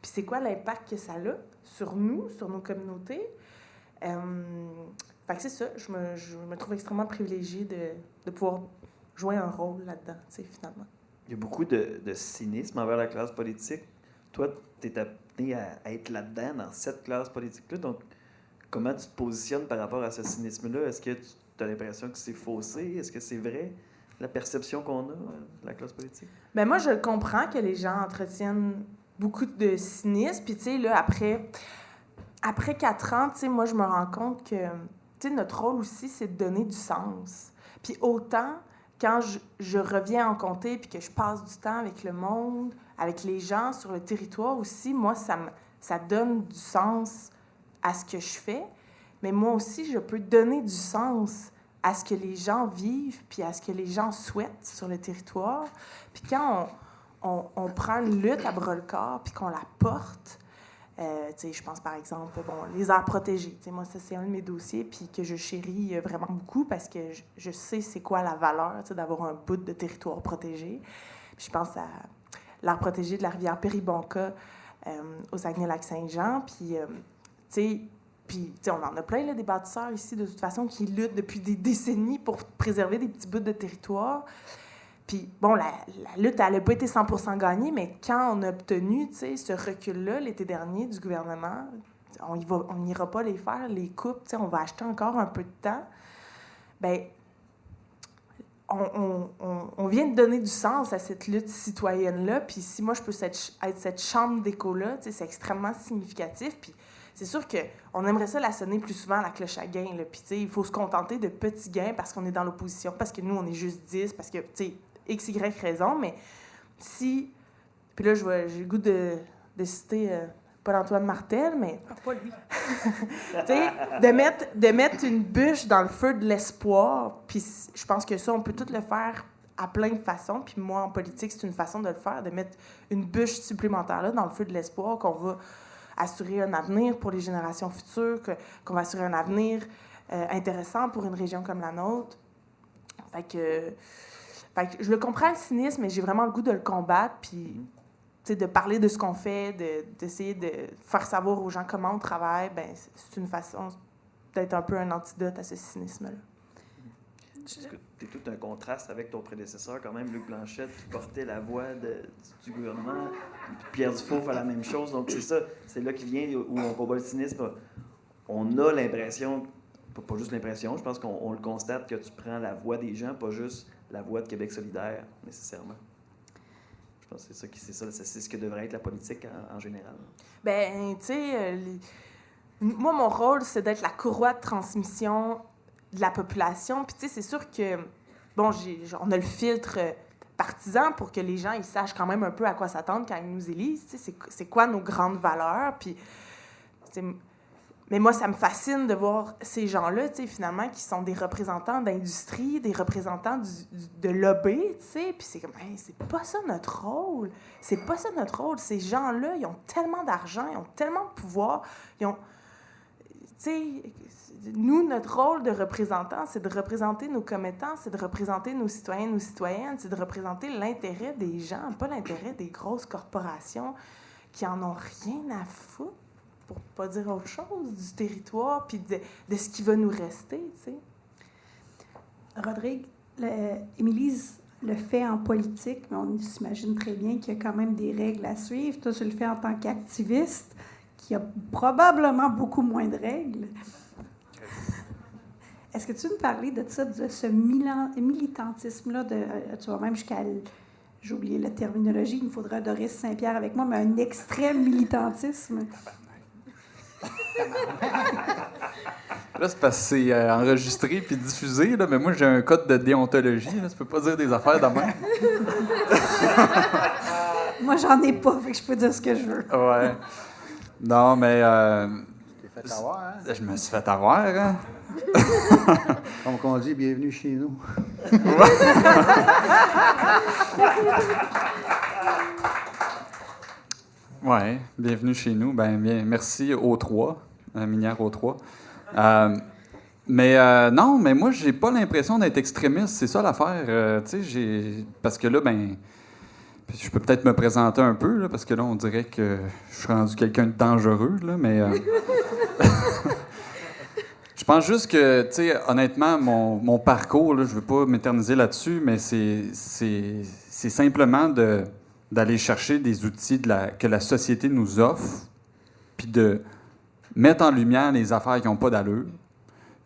[SPEAKER 3] Puis c'est quoi l'impact que ça a sur nous, sur nos communautés? Fait que c'est ça, je me trouve extrêmement privilégiée de pouvoir jouer un rôle là-dedans, tu sais, finalement.
[SPEAKER 2] Il y a beaucoup de cynisme envers la classe politique. Toi, tu es amené à être là-dedans, dans cette classe politique-là. Donc, comment tu te positionnes par rapport à ce cynisme-là? Est-ce que tu as l'impression que c'est faussé? Est-ce que c'est vrai, la perception qu'on a de la classe politique?
[SPEAKER 3] Bien, moi, je comprends que les gens entretiennent beaucoup de cynisme. Puis, tu sais, là, après 4 ans, tu sais, moi, je me rends compte que, tu sais, notre rôle aussi, c'est de donner du sens. Puis autant, quand je reviens en comté puis que je passe du temps avec le monde, avec les gens sur le territoire aussi, moi, ça
[SPEAKER 10] ça donne du sens à ce que je fais, mais moi aussi, je peux donner du sens à ce que les gens vivent puis à ce que les gens souhaitent sur le territoire. Puis quand on prend une lutte à bras-le-corps puis qu'on la porte, je pense par exemple, les aires protégées. Moi, ça, c'est un de mes dossiers puis que je chéris vraiment beaucoup parce que je sais c'est quoi la valeur d'avoir un bout de territoire protégé. Puis je pense à l'aire protégée de la rivière Péribonka au Saguenay-Lac-Saint-Jean. Puis, on en a plein, là, des bâtisseurs ici, de toute façon, qui luttent depuis des décennies pour préserver des petits bouts de territoire. Puis, la lutte, elle n'a pas été 100% gagnée, mais quand on a obtenu, ce recul-là, l'été dernier, du gouvernement, on n'ira pas les faire, les coupes, on va acheter encore un peu de temps. Bien, on vient de donner du sens à cette lutte citoyenne-là, puis si moi, je peux être cette chambre d'écho-là, c'est extrêmement significatif, puis c'est sûr qu'on aimerait ça la sonner plus souvent, la cloche à gain, là, puis il faut se contenter de petits gains parce qu'on est dans l'opposition, parce que nous, on est juste 10, parce que, X, Y raison, mais si... Puis là, j'ai le goût de citer Paul-Antoine Martel, mais...
[SPEAKER 3] Pas lui.
[SPEAKER 10] de mettre une bûche dans le feu de l'espoir, puis je pense que ça, on peut tout le faire à plein de façons, puis moi, en politique, c'est une façon de le faire, de mettre une bûche supplémentaire là, dans le feu de l'espoir, qu'on va assurer un avenir pour les générations futures, qu'on va assurer un avenir intéressant pour une région comme la nôtre. Fait que je le comprends, le cynisme, mais j'ai vraiment le goût de le combattre, puis de parler de ce qu'on fait, d'essayer de faire savoir aux gens comment on travaille, ben c'est une façon d'être un peu un antidote à ce cynisme-là.
[SPEAKER 2] Tu es tout un contraste avec ton prédécesseur, quand même, Luc Blanchette, qui portait la voix du gouvernement. Pierre Dufault fait la même chose. Donc, c'est ça. C'est là qu'il vient où on combat le cynisme. On a l'impression, pas juste l'impression, je pense qu'on le constate, que tu prends la voix des gens, pas juste la voix de Québec solidaire, nécessairement. Je pense que c'est ce que devrait être la politique en général.
[SPEAKER 10] Ben, tu sais, moi, mon rôle, c'est d'être la courroie de transmission de la population. Puis, tu sais, c'est sûr que, on a le filtre partisan pour que les gens ils sachent quand même un peu à quoi s'attendre quand ils nous élisent. Tu sais, c'est quoi nos grandes valeurs. Puis, mais moi, ça me fascine de voir ces gens-là, tu sais, finalement, qui sont des représentants d'industrie, des représentants de lobby, tu sais. Puis c'est comme, c'est pas ça notre rôle. C'est pas ça notre rôle. Ces gens-là, ils ont tellement d'argent, ils ont tellement de pouvoir. Ils ont... Tu sais, nous, notre rôle de représentant, c'est de représenter nos commettants, c'est de représenter nos citoyens, nos citoyennes, c'est de représenter l'intérêt des gens, pas l'intérêt des grosses corporations qui en ont rien à foutre, pour pas dire autre chose, du territoire puis de ce qui va nous rester, tu sais.
[SPEAKER 6] Rodrigue, Émilise le fait en politique, mais on s'imagine très bien qu'il y a quand même des règles à suivre. Toi, tu le fais en tant qu'activiste, qui a probablement beaucoup moins de règles. Est-ce que tu veux me parler de ça, de ce militantisme-là, tu vois, même jusqu'à... J'ai oublié la terminologie, il me faudra Doris Saint-Pierre avec moi, mais un extrême militantisme.
[SPEAKER 7] Là, c'est parce que c'est enregistré puis diffusé, là, mais moi, j'ai un code de déontologie. Là, tu peux pas dire des affaires de même.
[SPEAKER 6] Moi, j'en ai pas, fait que je peux dire ce que je veux.
[SPEAKER 7] Ouais. Non, mais...
[SPEAKER 8] Tu t'es fait avoir, hein?
[SPEAKER 7] Je me suis fait avoir, hein?
[SPEAKER 8] Comme on dit, bienvenue chez nous.
[SPEAKER 7] Oui, bienvenue chez nous. Merci aux trois, Minière aux trois. Non, mais moi, j'ai pas l'impression d'être extrémiste. C'est ça l'affaire. Parce que là, je peux peut-être me présenter un peu, là, parce que là, on dirait que je suis rendu quelqu'un de dangereux, là, mais... Je pense juste que, tu sais, honnêtement, mon parcours, là, je veux pas m'éterniser là-dessus, mais c'est simplement d'aller chercher des outils que la société nous offre, puis de mettre en lumière les affaires qui n'ont pas d'allure,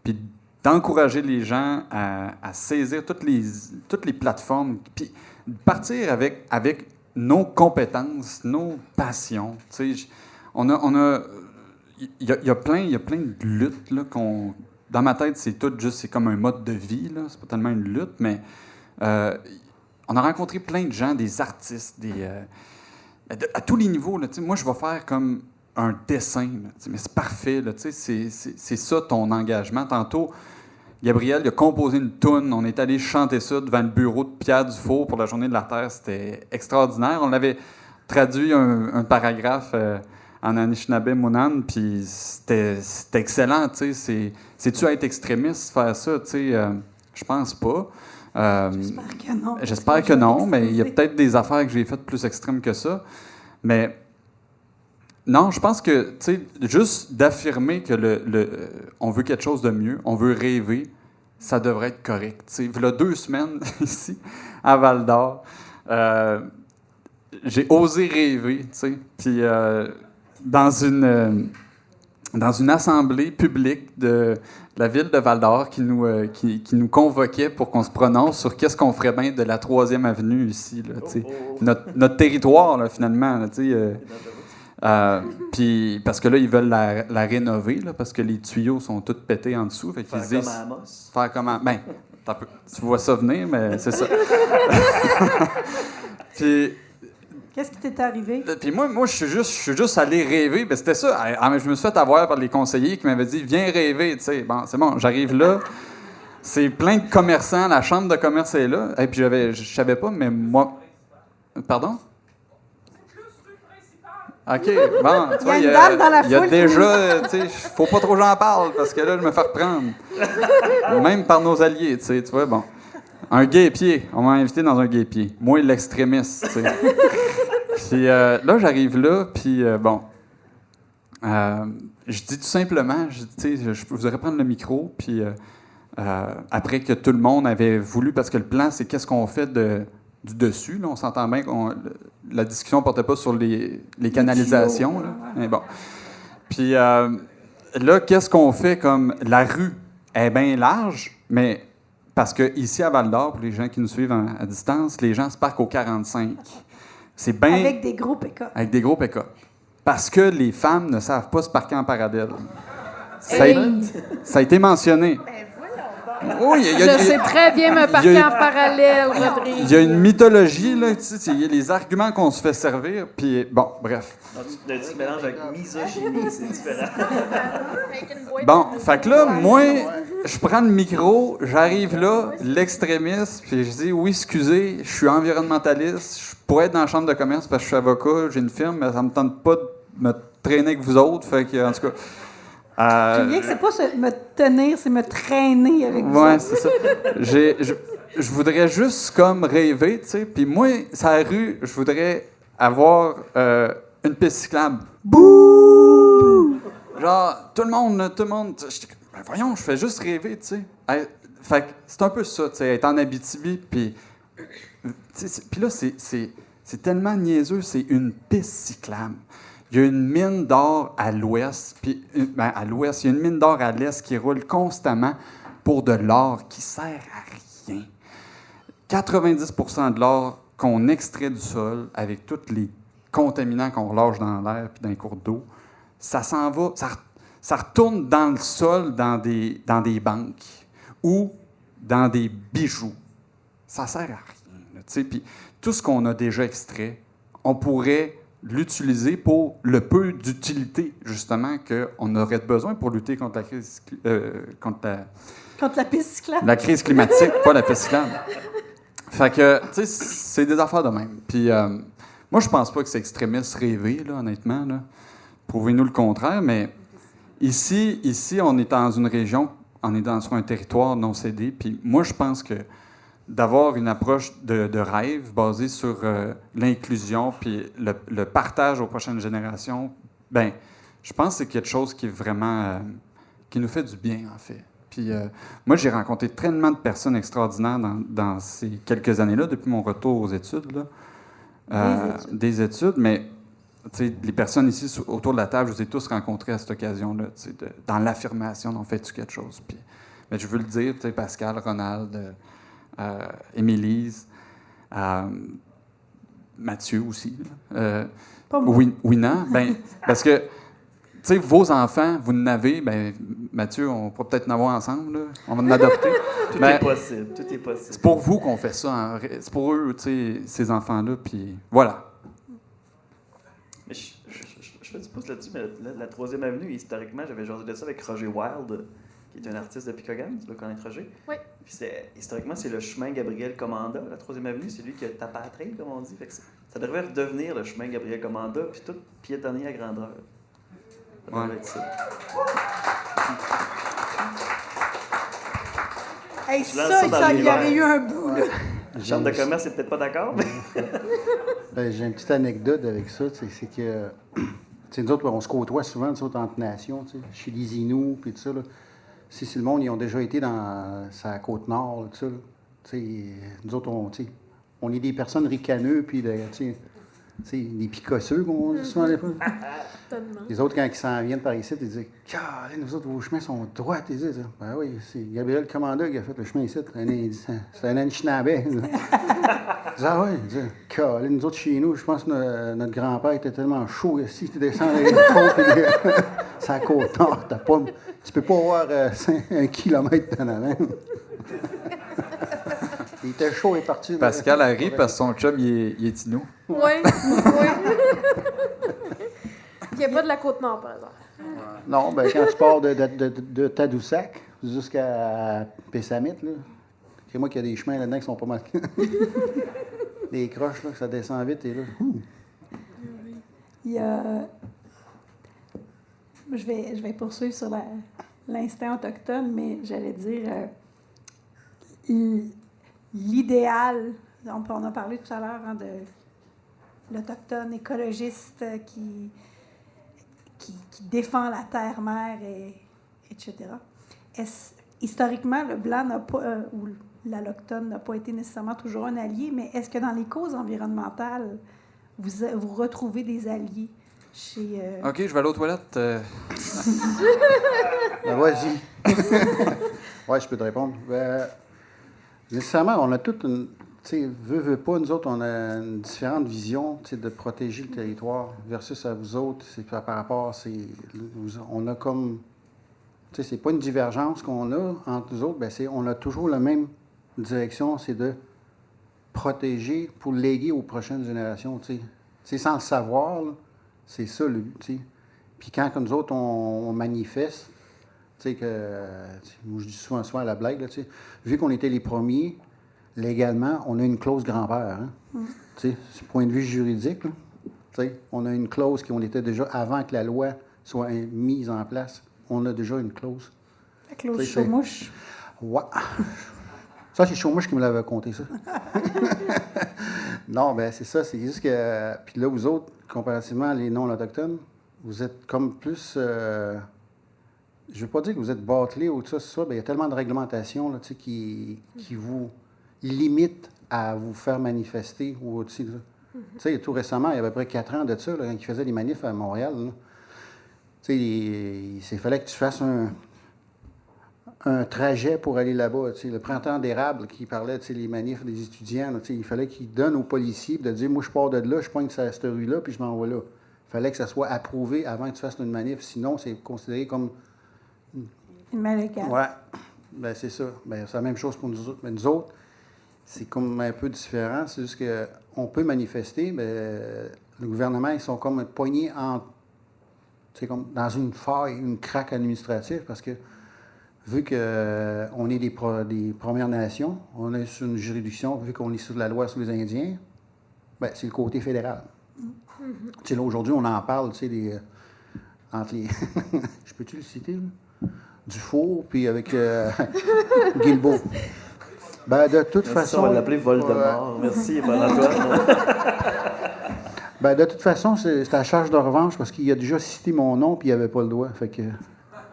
[SPEAKER 7] puis d'encourager les gens à saisir toutes les plateformes, puis partir avec nos compétences, nos passions. Tu sais, il y a plein de luttes là, dans ma tête, c'est comme un mode de vie, là. C'est pas tellement une lutte, mais on a rencontré plein de gens, des artistes, à tous les niveaux. Là. Moi, je vais faire comme un dessin. Là, mais c'est parfait, là, c'est ça ton engagement. Tantôt, Gabriel il a composé une toune. On est allé chanter ça devant le bureau de Pierre Dufault pour la Journée de la Terre. C'était extraordinaire. On avait traduit un paragraphe en Anishinaabe Monan, puis c'était excellent. C'est-tu être extrémiste, faire ça? Je pense pas.
[SPEAKER 6] J'espère que non.
[SPEAKER 7] J'espère que non, mais il y a peut-être des affaires que j'ai faites plus extrêmes que ça. Mais non, je pense que, juste d'affirmer que on veut quelque chose de mieux, on veut rêver, ça devrait être correct. Il y a 2 semaines, ici, à Val-d'Or, j'ai osé rêver, puis dans une assemblée publique de la ville de Val-d'Or qui nous convoquait pour qu'on se prononce sur qu'est-ce qu'on ferait bien de la 3e avenue ici, là, notre territoire, là, finalement, là, puis parce que là, ils veulent la rénover, là, parce que les tuyaux sont tous pétés en dessous. Fait qu'ils
[SPEAKER 2] Faire
[SPEAKER 7] disent,
[SPEAKER 2] comme à Amos.
[SPEAKER 7] faire comment? Ben, tu vois ça venir, mais c'est ça. Puis,
[SPEAKER 6] Qu'est-ce qui t'est arrivé?
[SPEAKER 7] puis moi, je suis juste allé rêver. Ben, c'était ça. Je me suis fait avoir par les conseillers qui m'avaient dit, viens rêver. Bon, c'est bon, j'arrive là. C'est plein de commerçants. La chambre de commerce est là. Et puis, je savais pas, mais moi. Pardon? OK, bon, tu vois, il y a déjà, faut pas trop j'en parle, parce que là, je me fais reprendre. Même par nos alliés, tu vois, bon. Un guêpier, on m'a invité dans un guêpier. Moi, l'extrémiste, tu sais. Puis là, j'arrive là, puis bon, je dis tout simplement, je voudrais prendre le micro, puis après que tout le monde avait voulu, parce que le plan, c'est qu'est-ce qu'on fait du dessus, là, on s'entend bien que la discussion ne portait pas sur les canalisations. Là. Mais bon. Puis là, qu'est-ce qu'on fait comme... La rue est bien large, mais parce qu'ici à Val-d'Or, pour les gens qui nous suivent à distance, les gens se parquent au 45. C'est bien...
[SPEAKER 6] Avec des gros pick-up.
[SPEAKER 7] Avec des gros pick-up. Parce que les femmes ne savent pas se parquer en parallèle. Ça a été mentionné. Oui,
[SPEAKER 9] Je sais très bien me parquer en parallèle, Rodrigue.
[SPEAKER 7] Il y a une mythologie, là, il y a les arguments qu'on se fait servir, puis bon, bref.
[SPEAKER 2] Non, tu mélanges avec misogynie, c'est différent.
[SPEAKER 7] Bon, fait que là, moi, je prends le micro, j'arrive là, l'extrémiste, puis je dis, oui, excusez, je suis environnementaliste, je pourrais être dans la chambre de commerce parce que je suis avocat, j'ai une firme, mais ça me tente pas de me traîner avec vous autres, fait que, en tout cas...
[SPEAKER 6] J'aime bien que c'est pas me tenir, c'est me traîner avec vous.
[SPEAKER 7] Ouais, c'est ça. Je voudrais juste comme rêver, tu sais. Puis moi, sur la rue, je voudrais avoir une piste cyclable. Bouh! Genre, tout le monde. Ben voyons, je fais juste rêver, tu sais. Fait que c'est un peu ça, tu sais, être en Abitibi, puis là, c'est tellement niaiseux, c'est une piste cyclable. Il y a une mine d'or à l'ouest, puis à l'ouest, il y a une mine d'or à l'est qui roule constamment pour de l'or qui sert à rien. 90% de l'or qu'on extrait du sol, avec tous les contaminants qu'on relâche dans l'air puis dans les cours d'eau, ça s'en va, ça retourne dans le sol, dans des banques ou dans des bijoux. Ça sert à rien. Puis tout ce qu'on a déjà extrait, on pourrait l'utiliser pour le peu d'utilité, justement, qu'on aurait besoin pour lutter contre la crise... contre
[SPEAKER 6] la piste cyclable.
[SPEAKER 7] La crise climatique, pas la piste cyclable. Fait que, tu sais, c'est des affaires de même. Puis, moi, je pense pas que c'est extrémiste rêver, là, honnêtement. Là. Prouvez-nous le contraire, mais ici, on est dans une région, on est sur un territoire non cédé, puis moi, je pense que d'avoir une approche de rêve basée sur l'inclusion puis le partage aux prochaines générations, ben, je pense que c'est quelque chose qui est vraiment qui nous fait du bien, en fait. Puis moi, j'ai rencontré tellement de personnes extraordinaires dans ces quelques années-là, depuis mon retour aux études, là. Des études, mais les personnes ici autour de la table, je vous ai tous rencontrés à cette occasion-là, dans l'affirmation, on fait-tu quelque chose? Puis, mais je veux le dire, Pascal, Ronald... Émilise, Mathieu aussi. Wina, ben, parce que, tu sais, vos enfants, vous en avez, ben, Mathieu, on pourra peut-être en avoir ensemble, là. On va en adopter.
[SPEAKER 2] Tout est possible.
[SPEAKER 7] C'est pour vous qu'on fait ça. Hein. C'est pour eux, tu sais, ces enfants-là, puis voilà.
[SPEAKER 2] Mais je fais du pouces là-dessus, mais la 3e avenue, historiquement, j'avais jasé de ça avec Roger Wilde, qui est un artiste de Picogan. Tu dois connaître Roger?
[SPEAKER 9] Oui.
[SPEAKER 2] Puis historiquement, c'est le chemin Gabriel Commanda, la 3e avenue. C'est lui qui a tapé à train, comme on dit. Fait que ça devrait redevenir le chemin Gabriel Commanda, puis tout piétonner à grandeur. Ça devrait être ça.
[SPEAKER 6] Hey,
[SPEAKER 2] Je lance
[SPEAKER 6] ça,
[SPEAKER 2] dans
[SPEAKER 6] il y
[SPEAKER 2] l'univers.
[SPEAKER 6] aurait eu un bout, là.
[SPEAKER 2] La chambre de commerce n'est peut-être pas d'accord, mais...
[SPEAKER 8] Ben, j'ai une petite anecdote avec ça, c'est que, nous autres, on se côtoie souvent, nous autres, entre nations, chez les Inuits, puis tout ça, là. Si le monde, ils ont déjà été dans sa côte nord, tout ça, là. Nous autres, on est des personnes ricaneux, puis des picosseux, comme on dit souvent des fois. Les autres, quand ils s'en viennent par ici, ils disent « Calais, nous autres, vos chemins sont droits. » Ils disent « Ben oui, c'est Gabriel Commanda qui a fait le chemin ici. C'est un Anishinaabe. » Ils disent « Ah oui. » Ils disent « Calais, nous autres, chez nous, je pense que notre grand-père était tellement chaud ici, tu descends les côtes, c'est la côte nord, tu peux pas avoir 1 kilomètre en avant. » Il était chaud et parti.
[SPEAKER 7] Pascal arrive parce que son chum, il est Inou.
[SPEAKER 9] Oui. Il n'y a pas de la Côte-Nord, par exemple.
[SPEAKER 8] Non, ben quand tu pars de Tadoussac jusqu'à Pessamit, là, c'est moi qui a des chemins là-dedans qui sont pas mal. Des croches, là, que ça descend vite et là.
[SPEAKER 6] Il y a... Je vais poursuivre sur l'instinct autochtone, mais j'allais dire l'idéal. On a parlé tout à l'heure de l'autochtone écologiste qui défend la terre-mère, etc. Historiquement, le Blanc n'a pas, ou l'Allochtone n'a pas été nécessairement toujours un allié, mais est-ce que dans les causes environnementales, vous retrouvez des alliés chez...
[SPEAKER 7] OK, je vais aller aux toilettes.
[SPEAKER 8] Ben, vas-y. Ouais, je peux te répondre. Nécessairement, on a toute une... Tu sais, veut pas, nous autres, on a une différente vision, tu sais, de protéger le territoire versus à vous autres. C'est par rapport, on a comme... Tu sais, c'est pas une divergence qu'on a entre nous autres, ben on a toujours la même direction, c'est de protéger pour léguer aux prochaines générations, tu sais. Tu sais, sans le savoir, là, c'est ça le but, tu sais. Puis quand nous autres, on manifeste, tu sais, moi je dis souvent à la blague, là, tu sais, vu qu'on était les premiers, légalement, on a une clause grand-père. Hein? Tu sais, du point de vue juridique, là, tu sais, on a une clause qu'on était déjà avant que la loi soit mise en place. On a déjà une clause.
[SPEAKER 6] La clause Chaumouche.
[SPEAKER 8] Ouais. Ça, c'est Chaumouche qui me l'avait compté, ça. Non, ben c'est ça. C'est juste que... Puis là, vous autres, comparativement à les non-autochtones, vous êtes comme plus... Je ne veux pas dire que vous êtes bâclés ou tout ça, c'est ça. Ben, il y a tellement de réglementations là, tu sais, qui vous limitent à vous faire manifester. Ou, tu sais, tout récemment, il y a à peu près 4 ans de ça, là, quand ils faisaient des manifs à Montréal, là. Tu sais, il fallait que tu fasses un trajet pour aller là-bas. Tu sais, le printemps d'érable qui parlait, tu sais, les manifs des étudiants, là, tu sais, il fallait qu'ils donnent aux policiers de dire, moi, je pars de là, je pointe cette rue-là, puis je m'en vais là. Il fallait que ça soit approuvé avant que tu fasses une manif. Sinon, c'est considéré comme...
[SPEAKER 6] Une malégale.
[SPEAKER 8] Ouais. Ben c'est ça. Ben, c'est la même chose pour nous autres. Mais nous autres, c'est comme un peu différent. C'est juste qu'on peut manifester, mais le gouvernement, ils sont comme poignés comme dans une faille, une craque administrative, parce que vu qu'on est des Premières Nations, on est sur une juridiction, vu qu'on est sur la loi sur les Indiens, ben, c'est le côté fédéral. Tu sais, là, aujourd'hui, on en parle, tu sais, entre les... Je peux-tu le citer, là? Dufour, puis avec Guilbeault. Ben, de toute façon...
[SPEAKER 2] On va l'appeler Voldemort. Merci, Paul-Antoine.
[SPEAKER 8] Ben, de toute façon, c'est à charge de revanche, parce qu'il a déjà cité mon nom, puis il n'avait pas le droit. Fait que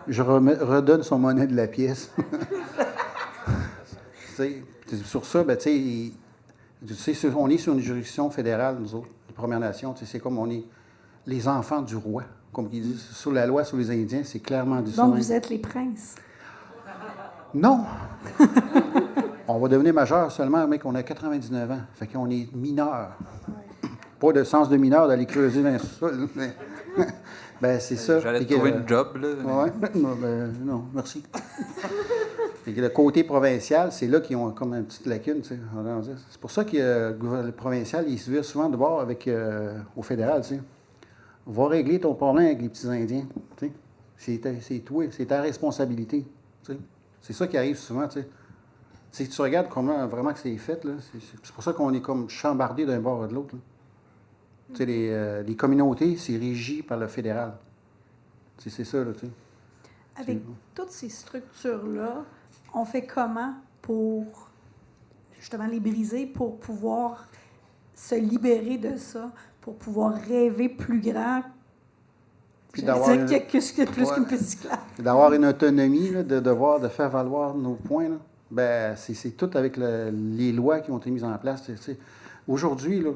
[SPEAKER 8] je redonne son monnaie de la pièce. Sur ça, ben, tu sais, on est sur une juridiction fédérale, nous autres, les Premières Nations. C'est comme on est les enfants du roi. Comme ils disent, sur la loi sur les Indiens, c'est clairement du
[SPEAKER 6] Donc, vous êtes les princes.
[SPEAKER 8] Non! On va devenir majeur seulement, mec, on a 99 ans. Fait qu'on est mineur. Pas de sens de mineur d'aller creuser dans le sol. Mais... ben, c'est ça.
[SPEAKER 7] J'allais trouver une job, là.
[SPEAKER 8] Ouais. Non, merci. Et le côté provincial, c'est là qu'ils ont comme une petite lacune. Tu sais. C'est pour ça que le provincial, il se vire souvent de bord avec, au fédéral. Tu sais. va régler ton problème avec les petits Indiens. Tu sais. C'est toi, c'est ta responsabilité. Tu sais. C'est ça qui arrive souvent. Tu sais. Si tu regardes comment vraiment que c'est fait, là, c'est pour ça qu'on est comme chambardé d'un bord à de l'autre. Là. Tu sais, les communautés, c'est régi par le fédéral. Tu sais, c'est ça, là, tu sais.
[SPEAKER 6] Avec toutes ces structures-là, on fait comment pour justement les briser, pour pouvoir se libérer de ça, pour pouvoir rêver plus grand?
[SPEAKER 8] Puis
[SPEAKER 6] J'allais dire que plus qu'une petite classe.
[SPEAKER 8] D'avoir une autonomie, là, de faire valoir nos points, là. Ben, c'est tout avec les lois qui ont été mises en place. Tu sais. Aujourd'hui, là,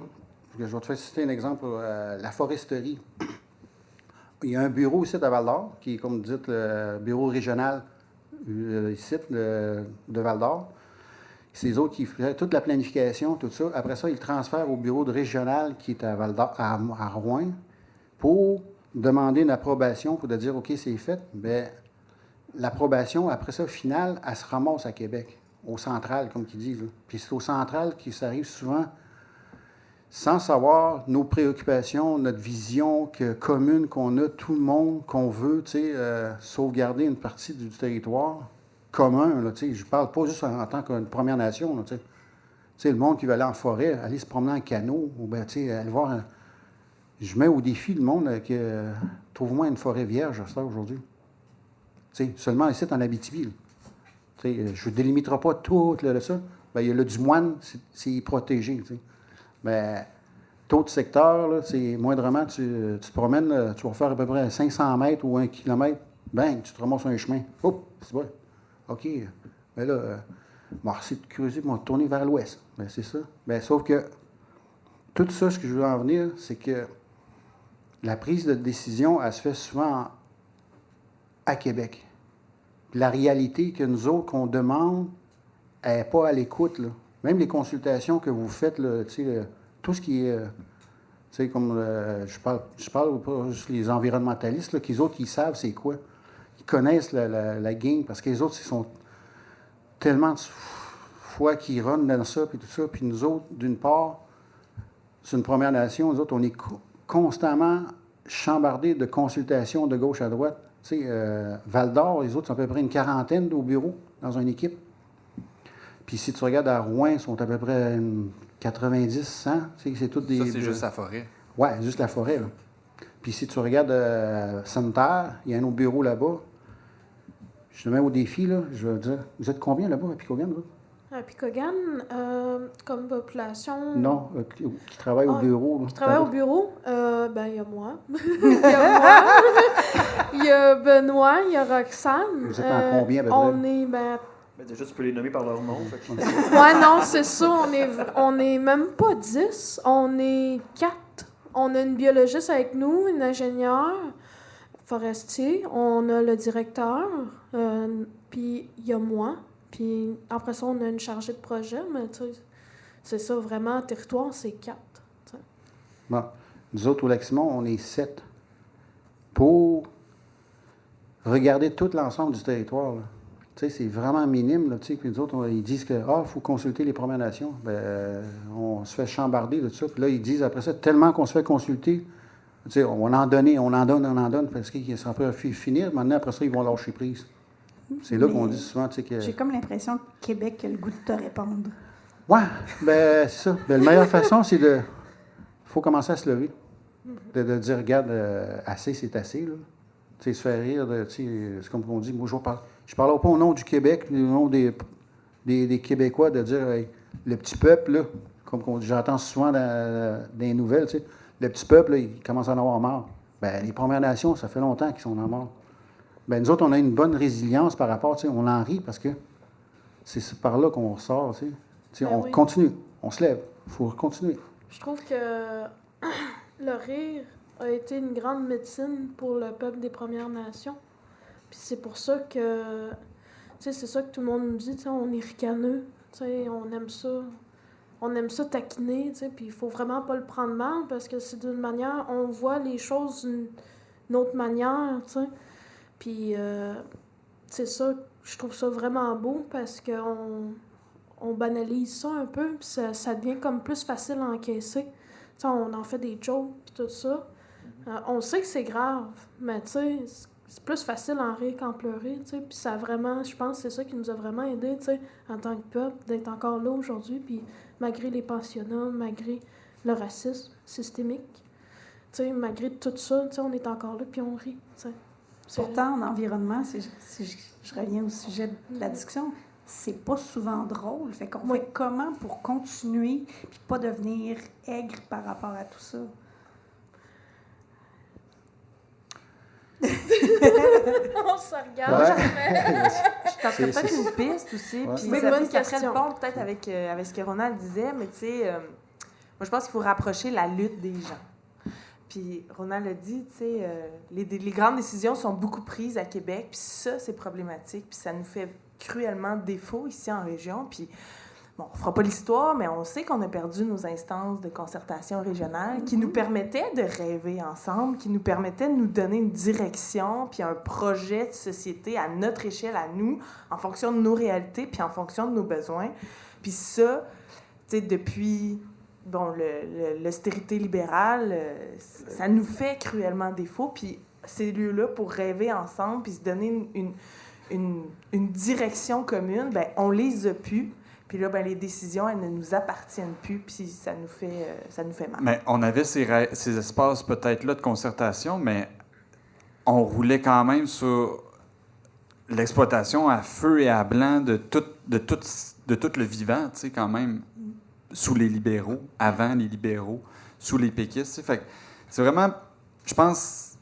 [SPEAKER 8] je vais te faire citer un exemple, la foresterie. Il y a un bureau ici à Val-d'Or, qui est, comme vous dites, le bureau régional ici de Val-d'Or. C'est eux autres qui font toute la planification, tout ça. Après ça, ils transfèrent au bureau de régional qui est à Val-d'Or, à Rouen, pour demander une approbation, pour dire, OK, c'est fait. Bien, l'approbation, après ça, finale, elle se ramasse à Québec, au central, comme ils disent. Là. Puis c'est au central que ça arrive souvent, sans savoir nos préoccupations, notre vision commune qu'on a, tout le monde, qu'on veut, tu sais, sauvegarder une partie du territoire commun, là, tu sais. Je ne parle pas juste en tant qu'une Première Nation, là, tu sais. Tu sais, le monde qui va aller en forêt, aller se promener en canot, ou bien, tu sais, aller voir... Je mets au défi le monde que trouve-moi une forêt vierge à ça aujourd'hui. Tu sais, seulement ici, en Abitibi. Tu sais, je ne délimiterai pas tout ça. Bien, il y a le Dumoine, c'est protégé, tu sais. Mais d'autres secteurs, là, c'est moindrement, tu te promènes, là, tu vas faire à peu près 500 mètres ou 1 kilomètre, bang, tu te ramasses un chemin. Hop, c'est vrai. OK. Mais là, c'est de creuser, pour tourner vers l'ouest. Bien, c'est ça. Bien, sauf que tout ça, ce que je veux en venir, c'est que la prise de décision, elle se fait souvent à Québec. La réalité que nous autres, qu'on demande, elle n'est pas à l'écoute, là. Même les consultations que vous faites, là, tout ce qui est, comme je parle pas juste les environnementalistes, là, qu'ils autres, ils savent c'est quoi. Ils connaissent la game, parce que les autres, ils sont tellement de fois qu'ils runnent dans ça, puis tout ça. Puis nous autres, d'une part, c'est une Première Nation, nous autres, on est constamment chambardés de consultations de gauche à droite. Tu sais, Val-d'Or, les autres sont à peu près une quarantaine au bureau, dans une équipe. Puis si tu regardes à Rouen, ils sont à peu près 90, 100. C'est toutes des...
[SPEAKER 7] Ça, c'est juste la forêt.
[SPEAKER 8] Oui, juste la forêt. Là. Puis si tu regardes Sanitaire, il y a un autre bureau là-bas. Je te mets au défi, là. Je veux dire, vous êtes combien là-bas à Picogan, là?
[SPEAKER 9] À Picogan, comme population...
[SPEAKER 8] Non, qui travaille au bureau. Là.
[SPEAKER 9] Qui travaille au bureau? Ben, il y a moi. Il y a moi. Il y a Benoît, il y a Roxane.
[SPEAKER 8] Vous êtes en combien, à peu près?
[SPEAKER 9] On est... Ben,
[SPEAKER 2] déjà, tu peux les nommer par leur nom.
[SPEAKER 9] Ouais, non, c'est ça. On est même pas 10. On est 4. On a une biologiste avec nous, une ingénieure, forestier. On a le directeur. Puis il y a moi. Puis après ça, on a une chargée de projet. Mais tu sais, c'est ça, vraiment, territoire, c'est 4. T'sais.
[SPEAKER 8] Bon. Nous autres, au Lac-Simon, on est 7. Pour regarder tout l'ensemble du territoire, là. Tu sais, c'est vraiment minime, là, tu sais, puis les autres, ils disent que, faut consulter les Premières Nations. Bien, on se fait chambarder de tout ça. Puis là, ils disent, après ça, tellement qu'on se fait consulter, tu sais, on en donne, parce qu'ils sont prêts à finir. Maintenant, après ça, ils vont lâcher prise. C'est là qu'on dit souvent, tu sais, que...
[SPEAKER 6] J'ai comme l'impression que Québec a le goût de te répondre.
[SPEAKER 8] Ouais, ben c'est ça. Ben, la meilleure façon, c'est de... Il faut commencer à se lever. De dire, regarde, assez, c'est assez, là. Tu sais, se faire rire, tu sais, c'est comme on dit, moi, je parle pas au nom du Québec, au nom des Québécois, de dire hey, le petit peuple, là, comme j'entends souvent dans les nouvelles, tu sais, le petit peuple, là, il commence à en avoir marre. Bien, les Premières Nations, ça fait longtemps qu'ils sont en marre. Bien, nous autres, on a une bonne résilience par rapport, tu sais, on en rit parce que c'est par là qu'on ressort, tu sais. Tu sais, on continue, on se lève, il faut continuer.
[SPEAKER 9] Je trouve que le rire a été une grande médecine pour le peuple des Premières Nations. Puis c'est pour ça que, tu sais, c'est ça que tout le monde nous dit, tu sais, on est ricaneux, tu sais, on aime ça taquiner, tu sais, puis il faut vraiment pas le prendre mal parce que c'est d'une manière, on voit les choses d'une autre manière, tu sais. Puis c'est ça, je trouve ça vraiment beau parce qu'on banalise ça un peu, puis ça devient comme plus facile à encaisser. Tu sais, on en fait des jokes, puis tout ça. On sait que c'est grave, mais tu sais, c'est plus facile en rire qu'en pleurer, tu sais. Puis ça a vraiment, je pense, c'est ça qui nous a vraiment aidés, tu sais, en tant que peuple, d'être encore là aujourd'hui. Puis malgré les pensionnats, malgré le racisme systémique, tu sais, malgré tout ça, tu sais, on est encore là, puis on rit, tu sais.
[SPEAKER 6] Pourtant, en environnement, si je reviens au sujet de la discussion, c'est pas souvent drôle. Fait qu'on fait comment pour continuer puis pas devenir aigre par rapport à tout ça?
[SPEAKER 9] On se regarde.
[SPEAKER 10] Je tenterais peut-être une piste aussi, puis
[SPEAKER 9] Oui,
[SPEAKER 10] ça
[SPEAKER 9] bonne
[SPEAKER 10] fait
[SPEAKER 9] question.
[SPEAKER 10] le pont peut-être avec ce que Ronald disait, mais tu sais, moi je pense qu'il faut rapprocher la lutte des gens. Puis Ronald a dit, tu sais, les grandes décisions sont beaucoup prises à Québec, puis ça, c'est problématique, puis ça nous fait cruellement défaut ici en région, puis bon, on fera pas l'histoire, mais on sait qu'on a perdu nos instances de concertation régionale qui nous permettaient de rêver ensemble, qui nous permettaient de nous donner une direction, puis un projet de société à notre échelle, à nous, en fonction de nos réalités, puis en fonction de nos besoins. Puis ça, tu sais, depuis l'austérité libérale, ça nous fait cruellement défaut, puis ces lieux-là, pour rêver ensemble, puis se donner une direction commune, ben on les a pu. Puis là, ben, les décisions, elles ne nous appartiennent plus, puis ça nous fait mal.
[SPEAKER 7] Mais on avait ces espaces peut-être là de concertation, mais on roulait quand même sur l'exploitation à feu et à blanc de tout le vivant, tu sais, quand même, sous les libéraux, avant les libéraux, sous les péquistes. Tu sais. Fait que c'est vraiment, je pense,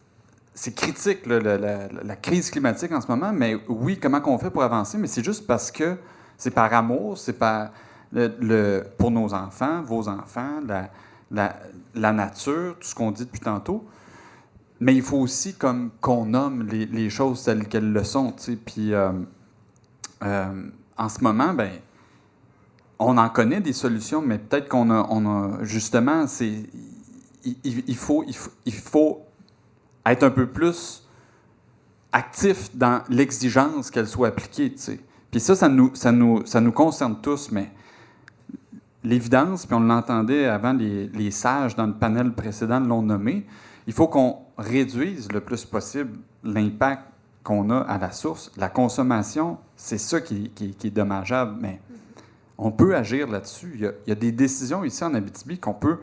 [SPEAKER 7] c'est critique, là, la crise climatique en ce moment, mais oui, comment qu'on fait pour avancer, mais c'est juste parce que c'est par amour, c'est par pour nos enfants, vos enfants, la nature, tout ce qu'on dit depuis tantôt. Mais il faut aussi qu'on nomme les choses telles qu'elles le sont. Tu sais. Puis en ce moment, ben, on en connaît des solutions, mais peut-être qu'on a justement, il faut être un peu plus actif dans l'exigence qu'elle soit appliquée. Tu sais. Puis ça nous concerne tous, mais l'évidence, puis on l'entendait avant, les sages dans le panel précédent l'ont nommé, il faut qu'on réduise le plus possible l'impact qu'on a à la source. La consommation, c'est ça qui est dommageable, mais on peut agir là-dessus. Il y a des décisions ici en Abitibi qu'on peut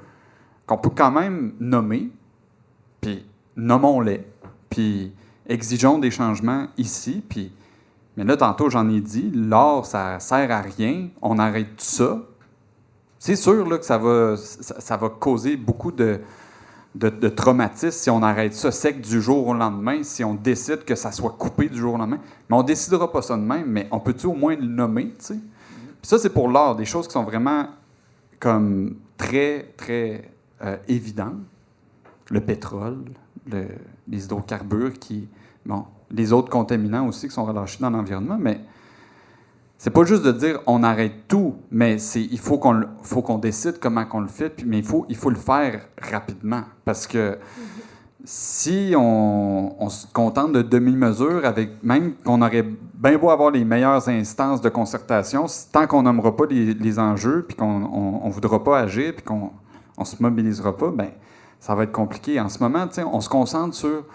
[SPEAKER 7] quand même nommer, puis nommons-les, puis exigeons des changements ici, puis mais là, tantôt, j'en ai dit, l'or, ça sert à rien, on arrête tout ça. C'est sûr là, que ça va causer beaucoup de traumatisme si on arrête ça sec du jour au lendemain, si on décide que ça soit coupé du jour au lendemain. Mais on ne décidera pas ça de même, mais on peut-tu au moins le nommer, tu sais? Puis ça, c'est pour l'or, des choses qui sont vraiment comme très, très évidentes. Le pétrole, les hydrocarbures qui... Bon, les autres contaminants aussi qui sont relâchés dans l'environnement, mais c'est pas juste de dire on arrête tout, mais il faut qu'on décide comment qu'on le fait, mais il faut le faire rapidement, parce que si on se contente de demi-mesures, avec même qu'on aurait bien beau avoir les meilleures instances de concertation, tant qu'on nommera pas les enjeux, puis qu'on ne voudra pas agir, puis qu'on ne se mobilisera pas, ben ça va être compliqué. En ce moment, on se concentre sur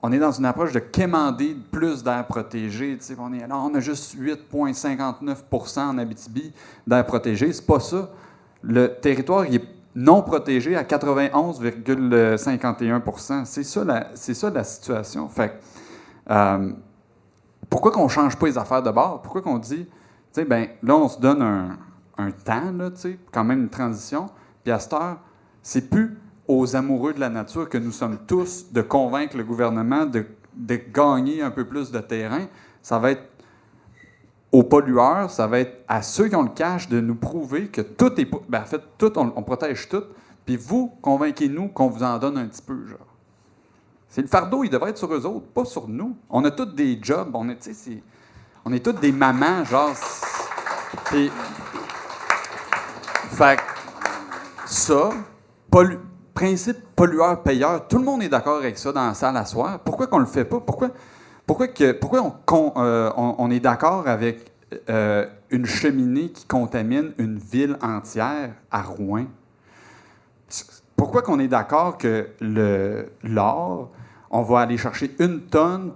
[SPEAKER 7] on est dans une approche de quémander plus d'air protégé. On a juste 8,59 % en Abitibi d'air protégé. C'est pas ça. Le territoire il est non protégé à 91,51 %. C'est ça la situation. Fait pourquoi qu'on ne change pas les affaires de bord? Pourquoi qu'on dit, là, on se donne un temps, là, quand même une transition, puis à cette heure, c'est plus aux amoureux de la nature que nous sommes tous de convaincre le gouvernement de gagner un peu plus de terrain. Ça va être aux pollueurs, ça va être à ceux qui ont le cash de nous prouver que tout est... Ben, en fait, tout, on protège tout, puis vous, convainquez-nous qu'on vous en donne un petit peu, genre. C'est le fardeau, il devrait être sur eux autres, pas sur nous. On a tous des jobs, on est tous des mamans, genre... Puis... Fait que ça, principe pollueur-payeur, tout le monde est d'accord avec ça dans la salle à soir. Pourquoi qu'on le fait pas? Pourquoi on est d'accord avec une cheminée qui contamine une ville entière à Rouen? pourquoi qu'on est d'accord que l'or, on va aller chercher 1 tonne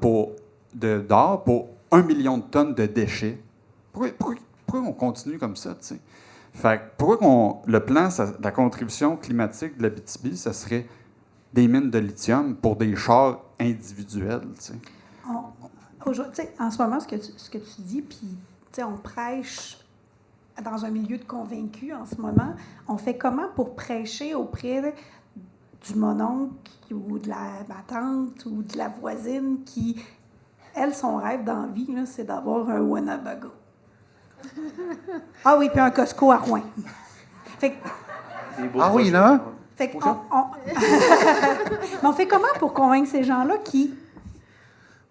[SPEAKER 7] d'or pour 1 million de tonnes de déchets? Pourquoi on continue comme ça, tu sais? Fait que pourquoi le plan de la contribution climatique de l'Abitibi, ça serait des mines de lithium pour des chars individuels, tu sais?
[SPEAKER 6] En ce moment, ce que tu dis, puis on prêche dans un milieu de convaincus en ce moment. On fait comment pour prêcher auprès du mononcle ou de ma tante ou de la voisine qui, elle, son rêve dans la vie, là, c'est d'avoir un Winnebago. Ah oui, puis un Costco à Rouen. Fait que,
[SPEAKER 8] Ah oui, là?
[SPEAKER 6] fait que mais on fait comment pour convaincre ces gens-là qui...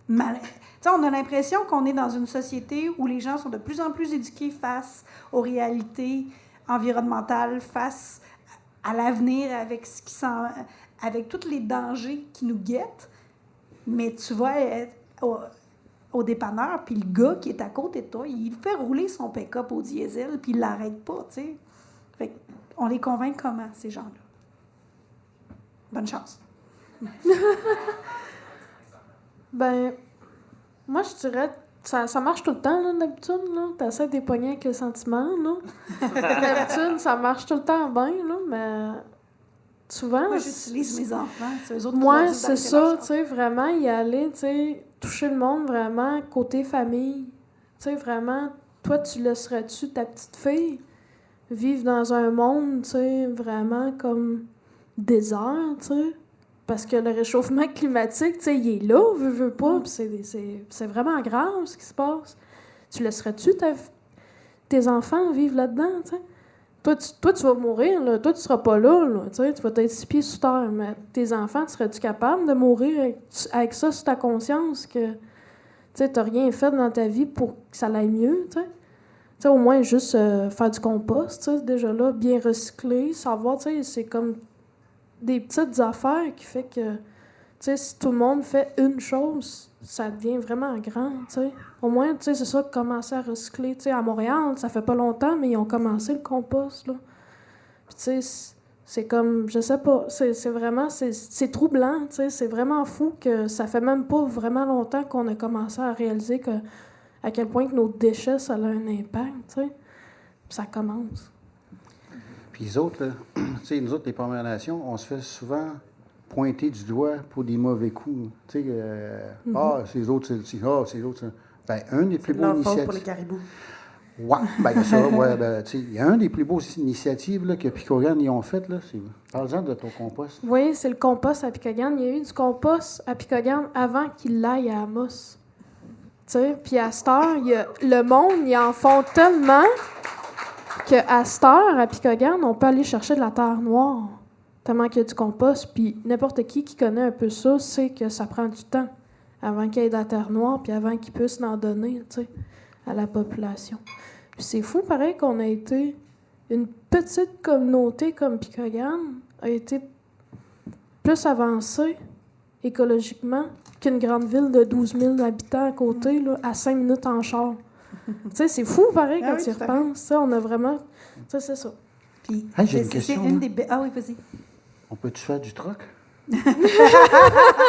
[SPEAKER 6] on a l'impression qu'on est dans une société où les gens sont de plus en plus éduqués face aux réalités environnementales, face à l'avenir avec avec tous les dangers qui nous guettent. Mais tu vas au dépanneur, puis le gars qui est à côté de toi, il fait rouler son pick-up au diesel, puis il l'arrête pas, tu sais. Fait on les convainc comment, ces gens-là? Bonne chance.
[SPEAKER 9] Ben, moi, je dirais, ça marche tout le temps, là, d'habitude, là. T'essaies de les pogner avec le sentiment, là. D'habitude, ça marche tout le temps bien, là, mais souvent...
[SPEAKER 6] Moi, j'utilise mes enfants, c'est eux autres qui
[SPEAKER 9] moi,
[SPEAKER 6] leur disent
[SPEAKER 9] c'est
[SPEAKER 6] d'arrêter
[SPEAKER 9] ça,
[SPEAKER 6] leur
[SPEAKER 9] tu sais, vraiment, y aller, tu sais, toucher le monde vraiment côté famille. Tu sais, vraiment, toi, tu laisserais-tu ta petite fille vivre dans un monde, tu sais, vraiment comme désert, tu sais? Parce que le réchauffement climatique, tu sais, il est là, veut pas, puis c'est vraiment grave ce qui se passe. Tu laisserais-tu tes enfants vivre là-dedans, tu sais? Toi, tu vas mourir, là. Toi, tu seras pas là, tu sais. Tu vas être 6 pieds sous terre, mais tes enfants, serais-tu capable de mourir avec ça sur ta conscience que, tu sais, t'as rien fait dans ta vie pour que ça aille mieux, tu sais? Tu sais, au moins, juste faire du compost, tu sais, déjà là, bien recycler, savoir, tu sais, c'est comme des petites affaires qui fait que, tu sais, si tout le monde fait une chose, ça devient vraiment grand, tu sais. Au moins, tu sais, c'est ça, commencer à recycler. Tu sais, à Montréal, ça fait pas longtemps, mais ils ont commencé le compost, là. Puis, tu sais, c'est comme, je sais pas, c'est vraiment, c'est troublant, tu sais. C'est vraiment fou que ça fait même pas vraiment longtemps qu'on a commencé à réaliser que à quel point que nos déchets, ça a un impact, tu sais. Puis ça commence.
[SPEAKER 8] Puis les autres, là, tu sais, nous autres, les Premières Nations, on se fait souvent pointer du doigt pour des mauvais coups. Tu sais, c'est les autres, c'est les autres. Ben, un des plus beaux initiatives.
[SPEAKER 3] pour les caribous.
[SPEAKER 8] Ouais, ben ça, ouais, ben, tu sais, il y a un des plus beaux initiatives là, que Picogan y ont fait, là. Parle-en de ton compost.
[SPEAKER 9] Oui, c'est le compost à Picogan. Il y a eu du compost à Picogan avant qu'il aille à Amos. Tu sais, puis à cette heure, le monde, ils en font tellement qu'à cette heure, à Picogan, on peut aller chercher de la terre noire. Tellement qu'il y a du compost. Puis n'importe qui connaît un peu ça sait que ça prend du temps avant qu'il y ait de la terre noire puis avant qu'ils puissent en donner, tu sais, à la population. Puis c'est fou, pareil, qu'on a été... Une petite communauté comme Picogan a été plus avancée écologiquement qu'une grande ville de 12 000 habitants à côté, là, à 5 minutes en char. Tu sais, c'est fou, pareil, quand tu y repenses. On a vraiment... Tu sais, c'est ça.
[SPEAKER 6] Puis,
[SPEAKER 8] hey, j'ai une question.
[SPEAKER 6] Ah oui, vas-y.
[SPEAKER 8] On peut-tu faire du troc?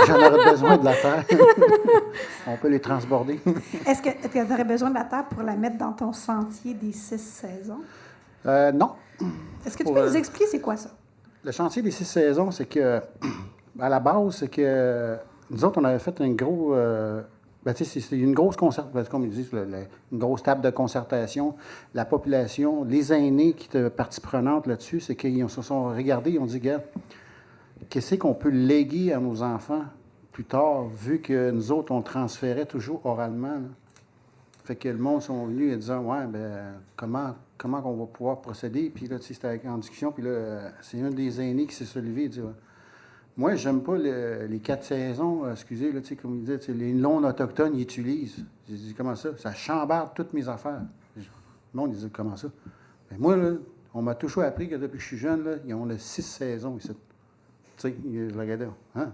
[SPEAKER 8] J'en aurais besoin de la terre. On peut les transborder.
[SPEAKER 6] Est-ce que tu aurais besoin de la terre pour la mettre dans ton sentier des 6 saisons?
[SPEAKER 8] Non.
[SPEAKER 6] Est-ce que tu peux nous expliquer c'est quoi ça?
[SPEAKER 8] Le chantier des 6 saisons, c'est que, à la base, c'est que nous autres, on avait fait un gros... c'est une grosse concertation, comme ils disent, une grosse table de concertation. La population, les aînés qui étaient partie prenante là-dessus, c'est qu'ils se sont regardés, ils ont dit, regarde, qu'est-ce qu'on peut léguer à nos enfants plus tard, vu que nous autres, on transférait toujours oralement. Là. Fait que le monde sont venus en disant, ouais, ben comment on va pouvoir procéder? Puis là, tu sais, c'était en discussion, puis là, c'est un des aînés qui s'est levé et dit, ouais, moi, j'aime pas les 4 saisons, excusez, là, tu sais, comme il dit, les non-autochtones, ils utilisent. J'ai dit, comment ça? Ça chambarde toutes mes affaires. Le monde, il dit, comment ça? Ben, moi, là, on m'a toujours appris que depuis que je suis jeune, là, ils ont les 6 saisons ici. Tu sais, je regardais, hein?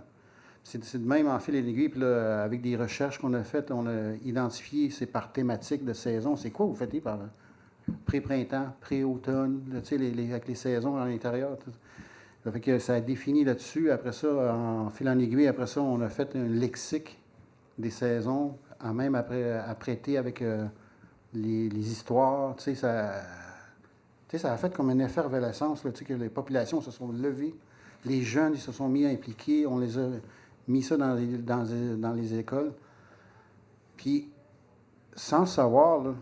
[SPEAKER 8] C'est de même en fil et l'aiguille, puis là, avec des recherches qu'on a faites, on a identifié, c'est par thématique de saison. C'est quoi vous faites par pré-printemps, pré-automne, tu sais, avec les saisons à l'intérieur? Tout. Ça fait que ça a défini là-dessus. Après ça, en fil en aiguille, après ça, on a fait un lexique des saisons, même à prêter avec les histoires. Tu sais, ça a fait comme une effervescence, là, tu sais, que les populations se sont levées. Les jeunes, ils se sont mis à impliquer. On les a mis ça dans les écoles. Puis, sans savoir là,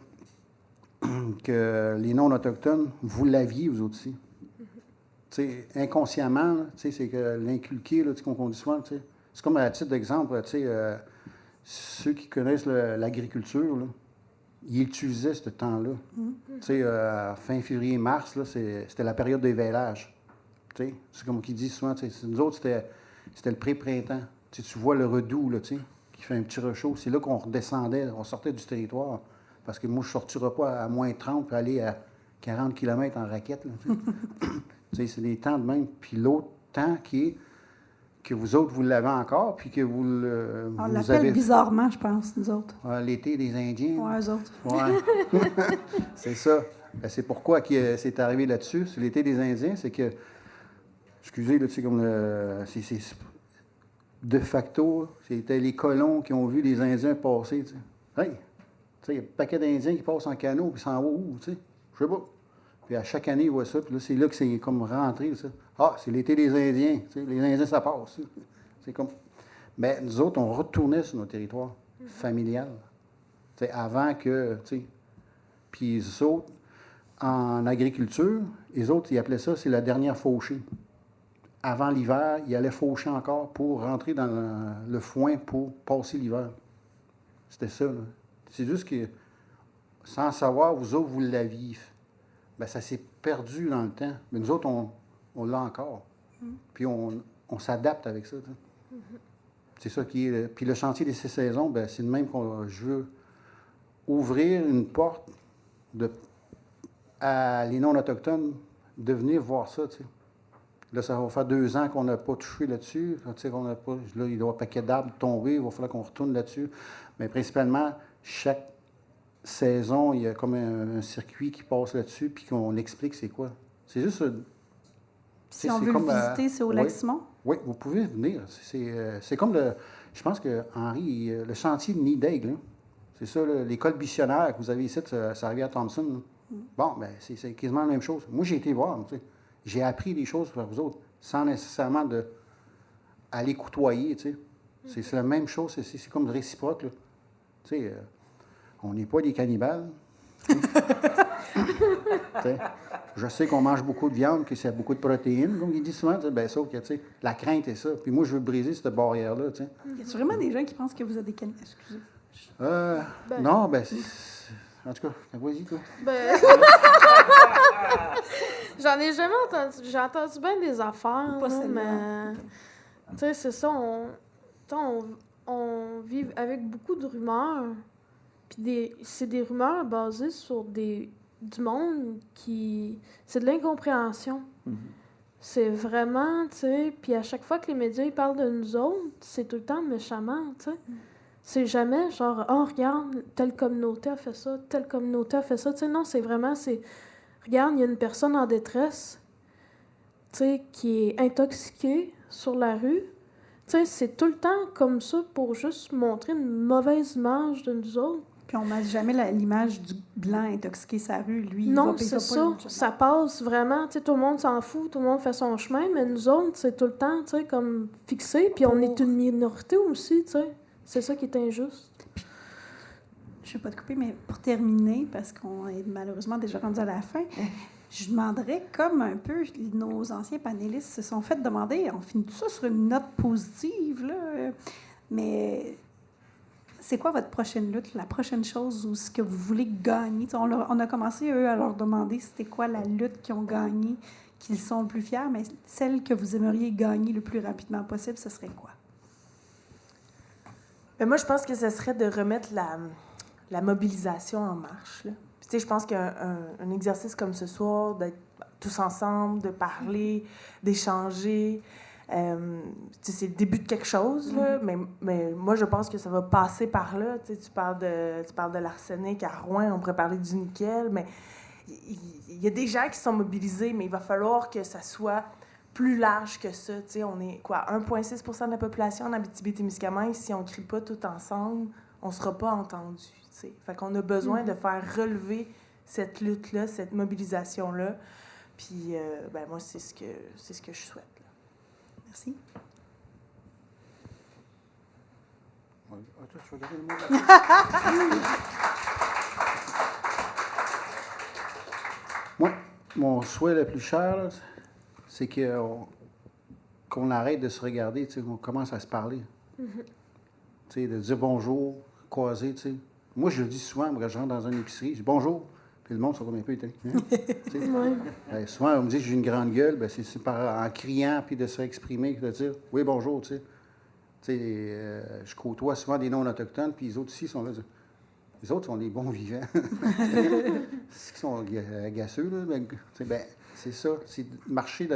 [SPEAKER 8] que les non-autochtones, vous l'aviez, vous aussi. T'sais, inconsciemment, là, c'est que l'inculquer, là, qu'on dit souvent, c'est comme à titre d'exemple, ceux qui connaissent l'agriculture, là, ils utilisaient ce temps-là. Fin février-mars, c'était la période des veillages. C'est comme qu'ils disent souvent, nous autres, c'était le pré-printemps. Tu vois le redoux là, qui fait un petit rechaud. C'est là qu'on redescendait, on sortait du territoire. Parce que moi, je ne sortirais pas à moins 30 pour aller à 40 km en raquette. Là, c'est des temps de même. Puis l'autre temps qui est que vous autres, vous l'avez encore, puis que vous
[SPEAKER 6] on l'appelle bizarrement, je pense, nous autres.
[SPEAKER 8] L'été des Indiens.
[SPEAKER 6] Oui, eux autres.
[SPEAKER 8] Ouais. C'est ça. Ben, c'est pourquoi c'est arrivé là-dessus. C'est l'été des Indiens, c'est que, excusez, là, comme c'est de facto, c'était les colons qui ont vu les Indiens passer. Hey! Il y a un paquet d'Indiens qui passent en canot, puis s'en vont où, tu sais? Je sais pas. Puis à chaque année, ils voient ça, puis là, c'est là que c'est comme rentré, ça. Ah, c'est l'été des Indiens, tu sais, les Indiens, ça passe. C'est comme... Mais nous autres, on retournait sur notre territoire familial, tu sais, avant que, tu sais... Puis les autres, en agriculture, les autres, ils appelaient ça, c'est la dernière fauchée. Avant l'hiver, ils allaient faucher encore pour rentrer dans le foin pour passer l'hiver. C'était ça, là. C'est juste que, sans savoir, vous autres, vous l'aviez. Bien, ça s'est perdu dans le temps. Mais nous autres, on l'a encore. Puis on s'adapte avec ça. C'est ça qui est... Puis le chantier des 6 saisons, bien, c'est le même que je veux ouvrir une porte à les non-autochtones de venir voir ça, tu sais. Là, ça va faire 2 ans qu'on n'a pas touché là-dessus. Tu sais, qu'on n'a pas... Là, il doit y avoir un paquet d'arbres tomber. Il va falloir qu'on retourne là-dessus. Mais principalement, chaque saison, il y a comme un circuit qui passe là-dessus, puis qu'on explique c'est quoi. C'est juste...
[SPEAKER 6] Si on veut le visiter, c'est au Lac-Simon?
[SPEAKER 8] Oui, vous pouvez venir. C'est comme je pense que Henri, le chantier de Nid d'Aigle, hein, c'est ça, l'école missionnaire que vous avez ici, ça arrive à Thompson. Bon, bien, c'est quasiment la même chose. Moi, j'ai été voir, tu sais. J'ai appris des choses pour vous autres, sans nécessairement aller côtoyer, tu sais. C'est la même chose, c'est comme réciproque, là. Tu sais, on n'est pas des cannibales. Je sais qu'on mange beaucoup de viande, que c'est beaucoup de protéines, comme il dit souvent. Ben, sauf que, tu sais, la crainte est ça. Puis moi, je veux briser cette barrière-là, tu sais.
[SPEAKER 6] Y a vraiment des gens qui pensent que vous êtes des cannibales? Excusez.
[SPEAKER 8] Non, ben, en tout cas, vas-y, toi.
[SPEAKER 9] Ben... J'en ai jamais entendu. J'ai entendu bien des affaires,
[SPEAKER 6] Pas
[SPEAKER 9] là,
[SPEAKER 6] celle-là.
[SPEAKER 9] mais... Tu sais, c'est ça, on vit avec beaucoup de rumeurs. Puis c'est des rumeurs basées sur du monde qui... C'est de l'incompréhension. C'est vraiment, tu sais... Puis à chaque fois que les médias ils parlent de nous autres, c'est tout le temps méchamment, tu sais. C'est jamais genre, oh, regarde, telle communauté a fait ça, telle communauté a fait ça. Tu sais, non, c'est vraiment, regarde, il y a une personne en détresse, tu sais, qui est intoxiquée sur la rue. Tu sais, c'est tout le temps comme ça pour juste montrer une mauvaise image de nous autres.
[SPEAKER 6] Puis on ne met jamais l'image du blanc intoxiqué sa rue. Lui,
[SPEAKER 9] non,
[SPEAKER 6] il
[SPEAKER 9] c'est
[SPEAKER 6] va
[SPEAKER 9] ça. Ça passe vraiment. Tu sais, tout le monde s'en fout, tout le monde fait son chemin, mais nous autres, c'est tout le temps, tu sais, comme fixé. Puis on est une minorité aussi, tu sais. C'est ça qui est injuste.
[SPEAKER 6] Je ne vais pas te couper, mais pour terminer, parce qu'on est malheureusement déjà rendu à la fin, je demanderais, comme un peu nos anciens panélistes se sont fait demander, on finit tout ça sur une note positive, là, mais c'est quoi votre prochaine lutte, la prochaine chose ou ce que vous voulez gagner? On a commencé, eux, à leur demander c'était quoi la lutte qu'ils ont gagnée, qu'ils sont le plus fiers, mais celle que vous aimeriez gagner le plus rapidement possible, ce serait quoi?
[SPEAKER 10] Mais moi, je pense que ce serait de remettre la mobilisation en marche, là. Puis, tu sais, je pense qu'un exercice comme ce soir, d'être tous ensemble, de parler, d'échanger, tu sais, c'est le début de quelque chose, là, mais moi, je pense que ça va passer par là. Tu sais, tu parles de l'arsenic à Rouen, on pourrait parler du nickel, mais il y a des gens qui sont mobilisés, mais il va falloir que ça soit plus large que ça. Tu sais, on est, 1,6% de la population en Abitibi-Témiscamingue. Si on ne crie pas tout ensemble, on ne sera pas entendu. Tu sais. Fait qu'on a besoin de faire relever cette lutte-là, cette mobilisation-là. Puis, moi, c'est ce que je souhaite. Là.
[SPEAKER 6] Merci.
[SPEAKER 8] Attends, je vais donner le mot. Moi, mon souhait le plus cher, là, c'est qu'on arrête de se regarder, qu'on commence à se parler. De dire bonjour, croiser. Moi, je le dis souvent, quand je rentre dans une épicerie, je dis bonjour, puis le monde sont comme un peu étonnés. Souvent, on me dit que j'ai une grande gueule, ben, c'est en criant, puis de se exprimer, de dire oui, bonjour. Je côtoie souvent des non-autochtones, puis les autres ici sont là. Les autres sont des bons vivants. Ils sont agaceux, là. C'est ça. C'est de marcher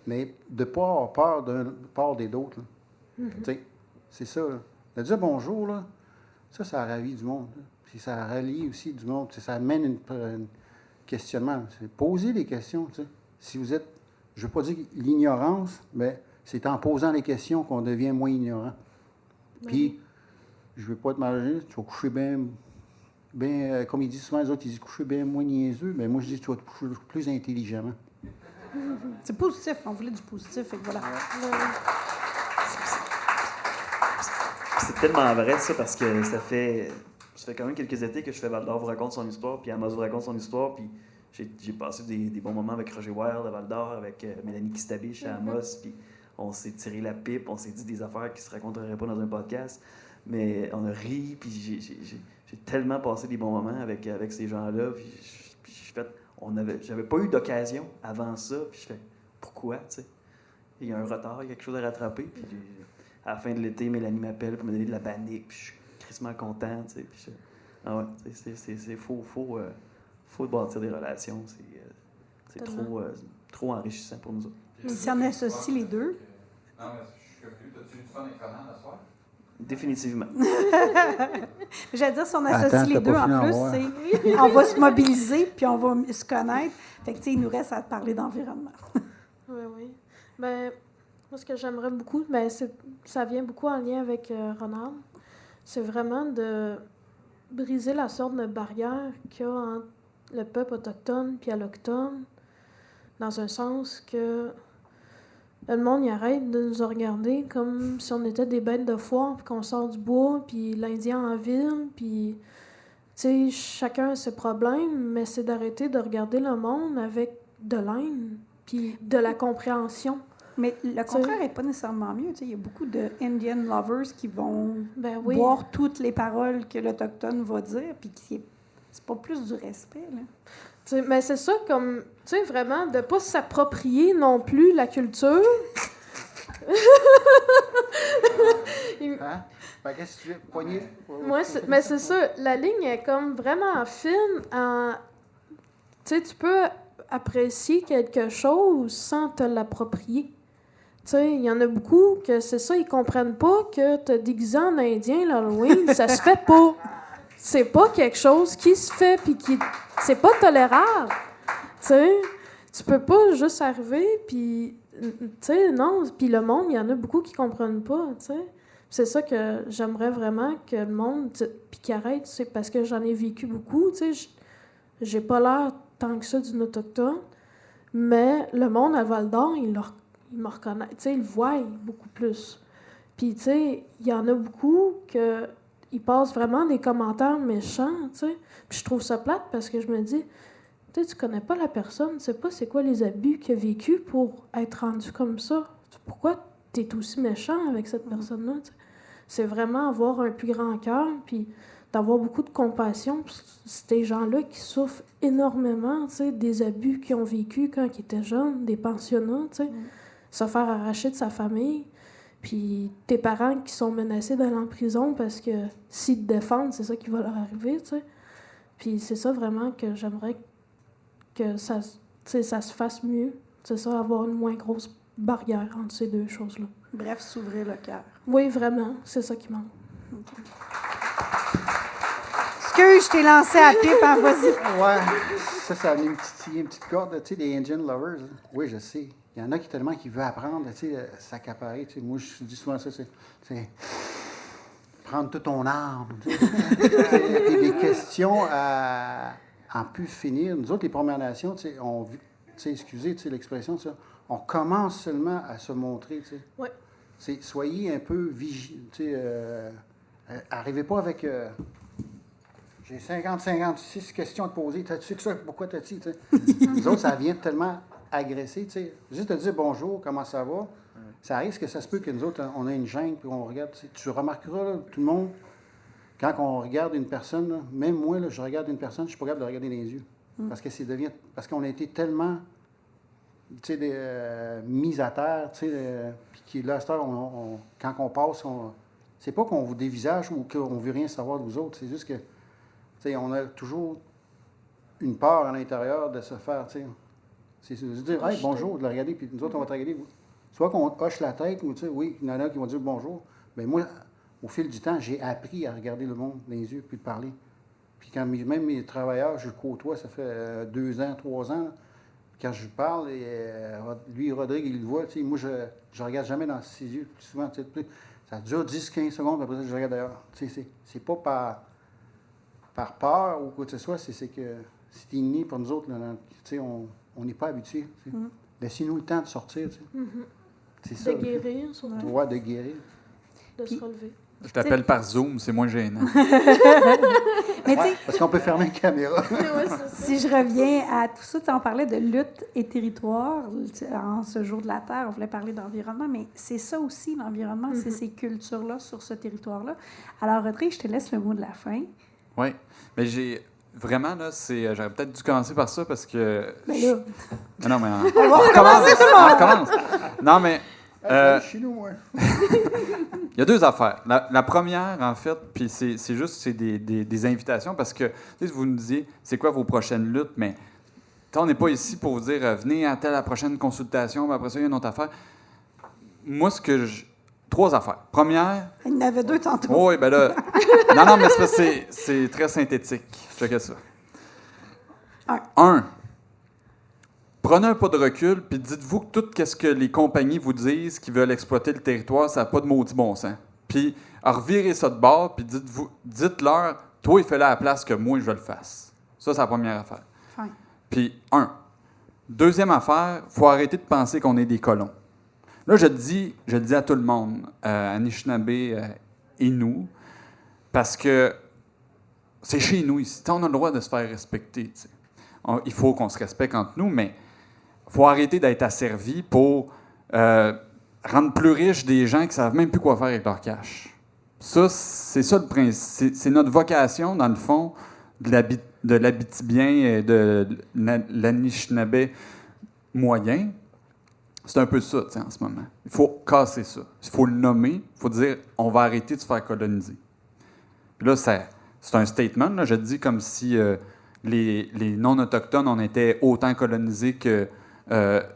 [SPEAKER 8] mais de ne pas avoir peur d'un part des d'autres. C'est ça. Là. De dire bonjour, là, ça ravit du monde. Là. Puis ça rallie aussi du monde. Ça amène un questionnement. C'est poser des questions. Si vous êtes, je ne veux pas dire l'ignorance, mais c'est en posant les questions qu'on devient moins ignorant. Puis, je ne veux pas être malheureux, tu vas coucher bien, comme ils disent souvent, les autres, ils disent coucher bien moins niaiseux, mais moi, je dis tu vas te coucher plus intelligemment.
[SPEAKER 6] C'est positif, on voulait du positif, fait que voilà.
[SPEAKER 2] C'est tellement vrai, ça, parce que ça fait quand même quelques étés que je fais Val-d'Or vous raconte son histoire, puis Amos vous raconte son histoire, puis j'ai passé des bons moments avec Roger Wild à Val-d'Or, avec Mélanie Kistabi chez Amos, puis on s'est tiré la pipe, on s'est dit des affaires qui se raconteraient pas dans un podcast, mais on a ri, puis j'ai tellement passé des bons moments avec ces gens-là, puis j'avais pas eu d'occasion avant ça, puis je fais pourquoi, tu sais? Il y a un retard, il y a quelque chose à rattraper, puis à la fin de l'été, Mélanie m'appelle pour me donner de la panique, puis je suis crissement content, tu sais, puis c'est faut bâtir des relations, c'est trop enrichissant pour nous autres.
[SPEAKER 6] Si on associe les deux.
[SPEAKER 7] Non, mais je suis confus. T'as-tu du fun écrasant la soirée?
[SPEAKER 2] Définitivement.
[SPEAKER 6] J'allais dire, si on associe les deux, en plus, c'est on va se mobiliser, puis on va se connaître. Fait que, tu sais, il nous reste à parler d'environnement.
[SPEAKER 9] Oui. Ben, moi, ce que j'aimerais beaucoup, ça vient beaucoup en lien avec Ronald. C'est vraiment de briser la sorte de barrière qu'il y a entre le peuple autochtone et allochtone, dans un sens que le monde y arrête de nous regarder comme si on était des bêtes de foire, puis qu'on sort du bois, puis l'Indien en ville, puis, tu sais, chacun a ses problèmes, mais c'est d'arrêter de regarder le monde avec de l'haine, puis de la compréhension.
[SPEAKER 6] Mais le contraire n'est pas nécessairement mieux. Il y a beaucoup de Indian lovers qui vont boire toutes les paroles que l'Autochtone va dire, puis c'est pas plus du respect, là.
[SPEAKER 9] Mais c'est ça, comme, tu sais, vraiment, de ne pas s'approprier non plus la culture.
[SPEAKER 8] Hein? Ben, qu'est-ce que tu veux? Poigner?
[SPEAKER 9] Mais c'est ça, la ligne est comme vraiment fine. Tu sais, tu peux apprécier quelque chose sans te l'approprier. Tu sais, il y en a beaucoup que c'est ça, ils comprennent pas que te déguiser en indien l'Halloween, ça se fait pas. C'est pas quelque chose qui se fait, puis c'est pas tolérable. Tu sais, tu peux pas juste arriver, puis, tu sais, non. Puis le monde, il y en a beaucoup qui comprennent pas, tu sais. C'est ça que j'aimerais vraiment que le monde, puis qu'il arrête, c'est parce que j'en ai vécu beaucoup, tu sais. J'ai pas l'air tant que ça d'une autochtone, mais le monde à Val-d'Or, il me reconnaît, tu sais, il le voit beaucoup plus. Puis, tu sais, il y en a beaucoup que ils passent vraiment des commentaires méchants, tu sais. Puis je trouve ça plate parce que je me dis, tu connais pas la personne, tu sais pas c'est quoi les abus qu'il a vécu pour être rendu comme ça. Pourquoi tu es aussi méchant avec cette personne-là, tu sais? C'est vraiment avoir un plus grand cœur, puis d'avoir beaucoup de compassion. C'est des gens-là qui souffrent énormément, tu sais, des abus qu'ils ont vécu quand ils étaient jeunes, des pensionnats, tu sais. Se faire arracher de sa famille. Puis tes parents qui sont menacés d'aller en prison parce que s'ils te défendent, c'est ça qui va leur arriver, tu sais. Puis c'est ça vraiment que j'aimerais que ça se fasse mieux. C'est ça, avoir une moins grosse barrière entre ces deux choses-là.
[SPEAKER 6] Bref, s'ouvrir le cœur.
[SPEAKER 9] Oui, vraiment, c'est ça qui manque.
[SPEAKER 6] Okay. Excuse, je t'ai lancé à pipe, hein, vas-y.
[SPEAKER 8] Ouais, ça a amené une petite corde, tu sais, des Indian lovers. Hein. Oui, je sais. Il y en a qui tellement qui veulent apprendre, tu sais, s'accaparer. Tu sais. Moi, je dis souvent ça, c'est prendre toute ton âme. Tu sais. Et des questions à en plus finir. Nous autres, les Premières Nations, tu sais, excusez l'expression, tu sais, on commence seulement à se montrer. Tu sais.
[SPEAKER 9] Oui.
[SPEAKER 8] Soyez un peu vigilants. Arrivez pas avec... j'ai 56 questions à te poser. Tu sais ça? Pourquoi t'as-tu? Nous autres, ça vient tellement agresser. T'sais. Juste te dire bonjour, comment ça va. Ça risque que ça se peut que nous autres, on a une gêne, puis on regarde. Tu remarqueras, là, tout le monde, quand on regarde une personne, là, même moi, là, je regarde une personne, je suis pas capable de regarder dans les yeux. Parce qu'on a été tellement mis à terre, puis là, à cette heure, quand on passe, c'est pas qu'on vous dévisage ou qu'on veut rien savoir de vous autres, c'est juste que on a toujours une peur à l'intérieur de se faire, c'est de dire hey, bonjour, de le regarder, puis nous autres, on va te regarder. Soit qu'on hoche la tête, ou oui, il y en a qui vont dire bonjour. Mais moi, au fil du temps, j'ai appris à regarder le monde dans les yeux, puis de parler. Puis quand même mes travailleurs, je le côtoie, ça fait 2 ans, 3 ans, là, quand je parle, lui, Rodrigue, il le voit, moi, je regarde jamais dans ses yeux, plus souvent, ça dure 10-15 secondes, après ça, je regarde d'ailleurs. C'est pas par peur ou quoi que ce soit, c'est que c'est inné pour nous autres, là, on n'est pas habitués. Laissez-nous le temps de sortir. C'est ça.
[SPEAKER 9] De guérir, surtout.
[SPEAKER 8] Ouais, de guérir.
[SPEAKER 9] De se relever.
[SPEAKER 7] Je t'appelle par Zoom, c'est moins gênant.
[SPEAKER 6] Mais
[SPEAKER 8] parce qu'on peut fermer la caméra.
[SPEAKER 6] Si je reviens à tout ça, on parlait de lutte et territoire. En ce jour de la Terre, on voulait parler d'environnement, mais c'est ça aussi, l'environnement, c'est ces cultures-là sur ce territoire-là. Alors, Rodrigue, je te laisse le mot de la fin.
[SPEAKER 7] Oui, mais j'ai... Vraiment, là, j'aurais peut-être dû commencer par ça parce que...
[SPEAKER 6] Mais là...
[SPEAKER 7] Non, mais... On recommence! Non, mais...
[SPEAKER 8] Chez nous, moi.
[SPEAKER 7] Il y a 2 affaires. La première, en fait, puis c'est juste des invitations parce que vous nous disiez, c'est quoi vos prochaines luttes, mais on n'est pas ici pour vous dire, venez à la prochaine consultation, mais après ça, il y a une autre affaire. Moi, 3 affaires. Première...
[SPEAKER 6] Il y en avait 2 tantôt.
[SPEAKER 7] Oh, oui, ben là... Non, mais c'est très synthétique. Checkez ça. 1. Prenez un pas de recul, puis dites-vous que tout ce que les compagnies vous disent qui veulent exploiter le territoire, ça n'a pas de maudit bon sens. Puis, revirez ça de bord, puis dites-leur, toi, il fais-le à la place que moi, je le fasse. Ça, c'est la première affaire.
[SPEAKER 6] Fine.
[SPEAKER 7] Puis, 1. Deuxième affaire, il faut arrêter de penser qu'on est des colons. Là, je le dis à tout le monde, Anishinaabe et nous, parce que c'est chez nous ici. On a le droit de se faire respecter. Il faut qu'on se respecte entre nous, mais il faut arrêter d'être asservi pour rendre plus riches des gens qui ne savent même plus quoi faire avec leur cash. Ça, c'est ça le principe. C'est notre vocation, dans le fond, de l'Abitibien et de l'Anishinaabe moyen. C'est un peu ça, en ce moment. Il faut casser ça. Il faut le nommer. Il faut dire, on va arrêter de se faire coloniser. Puis là, c'est un statement. Là, je dis comme si les non-autochtones, on était autant colonisés que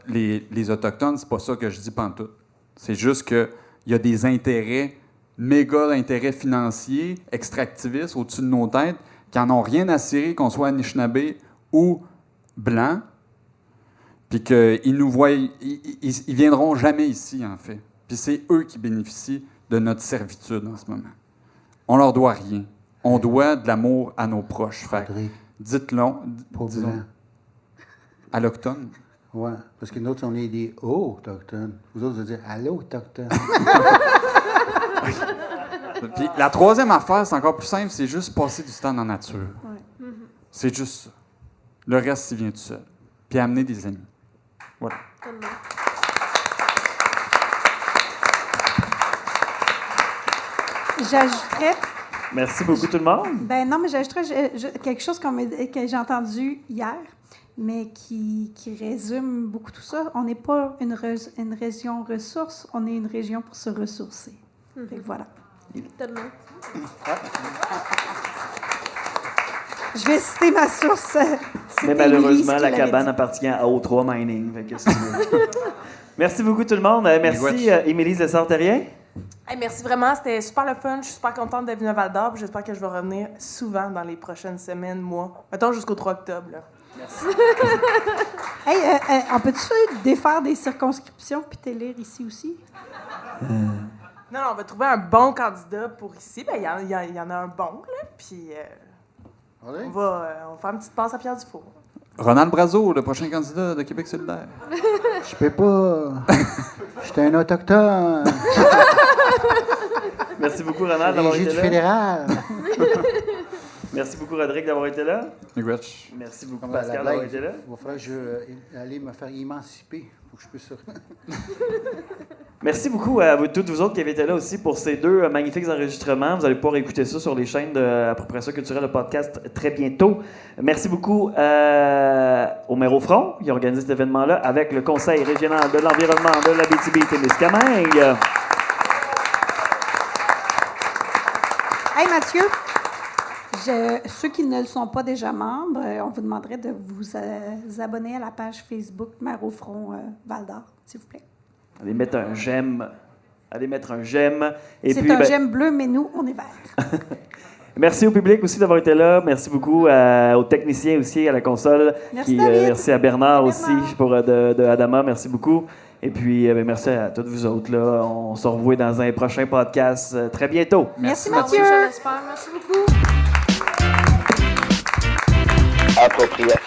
[SPEAKER 7] les Autochtones. C'est pas ça que je dis pantoute. C'est juste qu'il y a des intérêts, méga intérêts financiers, extractivistes au-dessus de nos têtes, qui n'en ont rien à cirer, qu'on soit Anishinaabe ou blanc. Puis qu'ils nous voient, ils viendront jamais ici, en fait. Puis c'est eux qui bénéficient de notre servitude en ce moment. On leur doit rien. On doit de l'amour à nos proches. Fait dites-le. Disons, allochtones.
[SPEAKER 8] Oui, parce que nous autres, on est des autochtones. Vous autres, vous allez dire allô, autochtones.
[SPEAKER 7] Puis la troisième affaire, c'est encore plus simple, c'est juste passer du temps dans la nature.
[SPEAKER 6] Ouais.
[SPEAKER 7] C'est juste ça. Le reste, il vient tout seul. Puis amener des amis. Voilà.
[SPEAKER 6] J'ajouterais...
[SPEAKER 2] Merci beaucoup, tout le monde.
[SPEAKER 6] Ben non, mais j'ajouterais quelque chose que j'ai entendu hier, mais qui résume beaucoup tout ça. On n'est pas une région ressource, on est une région pour se ressourcer. Fait que voilà.
[SPEAKER 9] Tellement.
[SPEAKER 6] Je vais citer ma source.
[SPEAKER 2] Mais malheureusement, la cabane appartient à O3 Mining. Fait que merci beaucoup, tout le monde. Merci, Émilie Lessard-Terrien.
[SPEAKER 10] Hey, merci vraiment, c'était super le fun. Je suis super contente d'être venue à Val-d'Or. J'espère que je vais revenir souvent dans les prochaines semaines, mois. Mettons jusqu'au 3 octobre. Là.
[SPEAKER 6] Hey, on peut-tu défaire des circonscriptions puis t'élire ici aussi?
[SPEAKER 10] Non, on va trouver un bon candidat pour ici. Ben, il y en a un bon, là. Puis on va faire une petite passe à Pierre Dufour.
[SPEAKER 7] Ronald Brazeau, le prochain candidat de Québec solidaire.
[SPEAKER 8] Je peux pas. J'étais un autochtone.
[SPEAKER 2] Merci beaucoup, Ronald, d'avoir
[SPEAKER 8] Régie
[SPEAKER 2] été
[SPEAKER 8] du
[SPEAKER 2] là.
[SPEAKER 8] fédéral.
[SPEAKER 2] Merci beaucoup, Rodrigue, d'avoir été là.
[SPEAKER 7] Miigwech.
[SPEAKER 2] Merci beaucoup,
[SPEAKER 8] Comme
[SPEAKER 2] Pascal,
[SPEAKER 8] la
[SPEAKER 2] d'avoir
[SPEAKER 8] blague,
[SPEAKER 2] été là.
[SPEAKER 8] il va falloir que je aller me faire émanciper pour que je puisse...
[SPEAKER 2] Merci beaucoup à vous toutes vous autres qui avez été là aussi pour ces deux magnifiques enregistrements. Vous allez pouvoir écouter ça sur les chaînes d'Appropriation culturelle, le podcast, très bientôt. Merci beaucoup au maire au front qui a organisé cet événement-là avec le Conseil régional de l'environnement de l'Abitibi-Témiscamingue.
[SPEAKER 6] Hey Mathieu, ceux qui ne le sont pas déjà membres, on vous demanderait de vous abonner à la page Facebook Maire au front Val-d'Or, s'il vous plaît.
[SPEAKER 2] Allez mettre un j'aime. Allez mettre un j'aime.
[SPEAKER 6] C'est un j'aime bleu, mais nous, on est vert.
[SPEAKER 2] Merci au public aussi d'avoir été là. Merci beaucoup aux techniciens aussi, à la console.
[SPEAKER 6] Merci, David.
[SPEAKER 2] Merci à Bernard aussi pour de Adama. Merci beaucoup. Et puis, merci à toutes vous autres. Là. On se revoit dans un prochain podcast très bientôt.
[SPEAKER 6] Merci Mathieu.
[SPEAKER 9] Je l'espère. Merci beaucoup.
[SPEAKER 1] Appropriation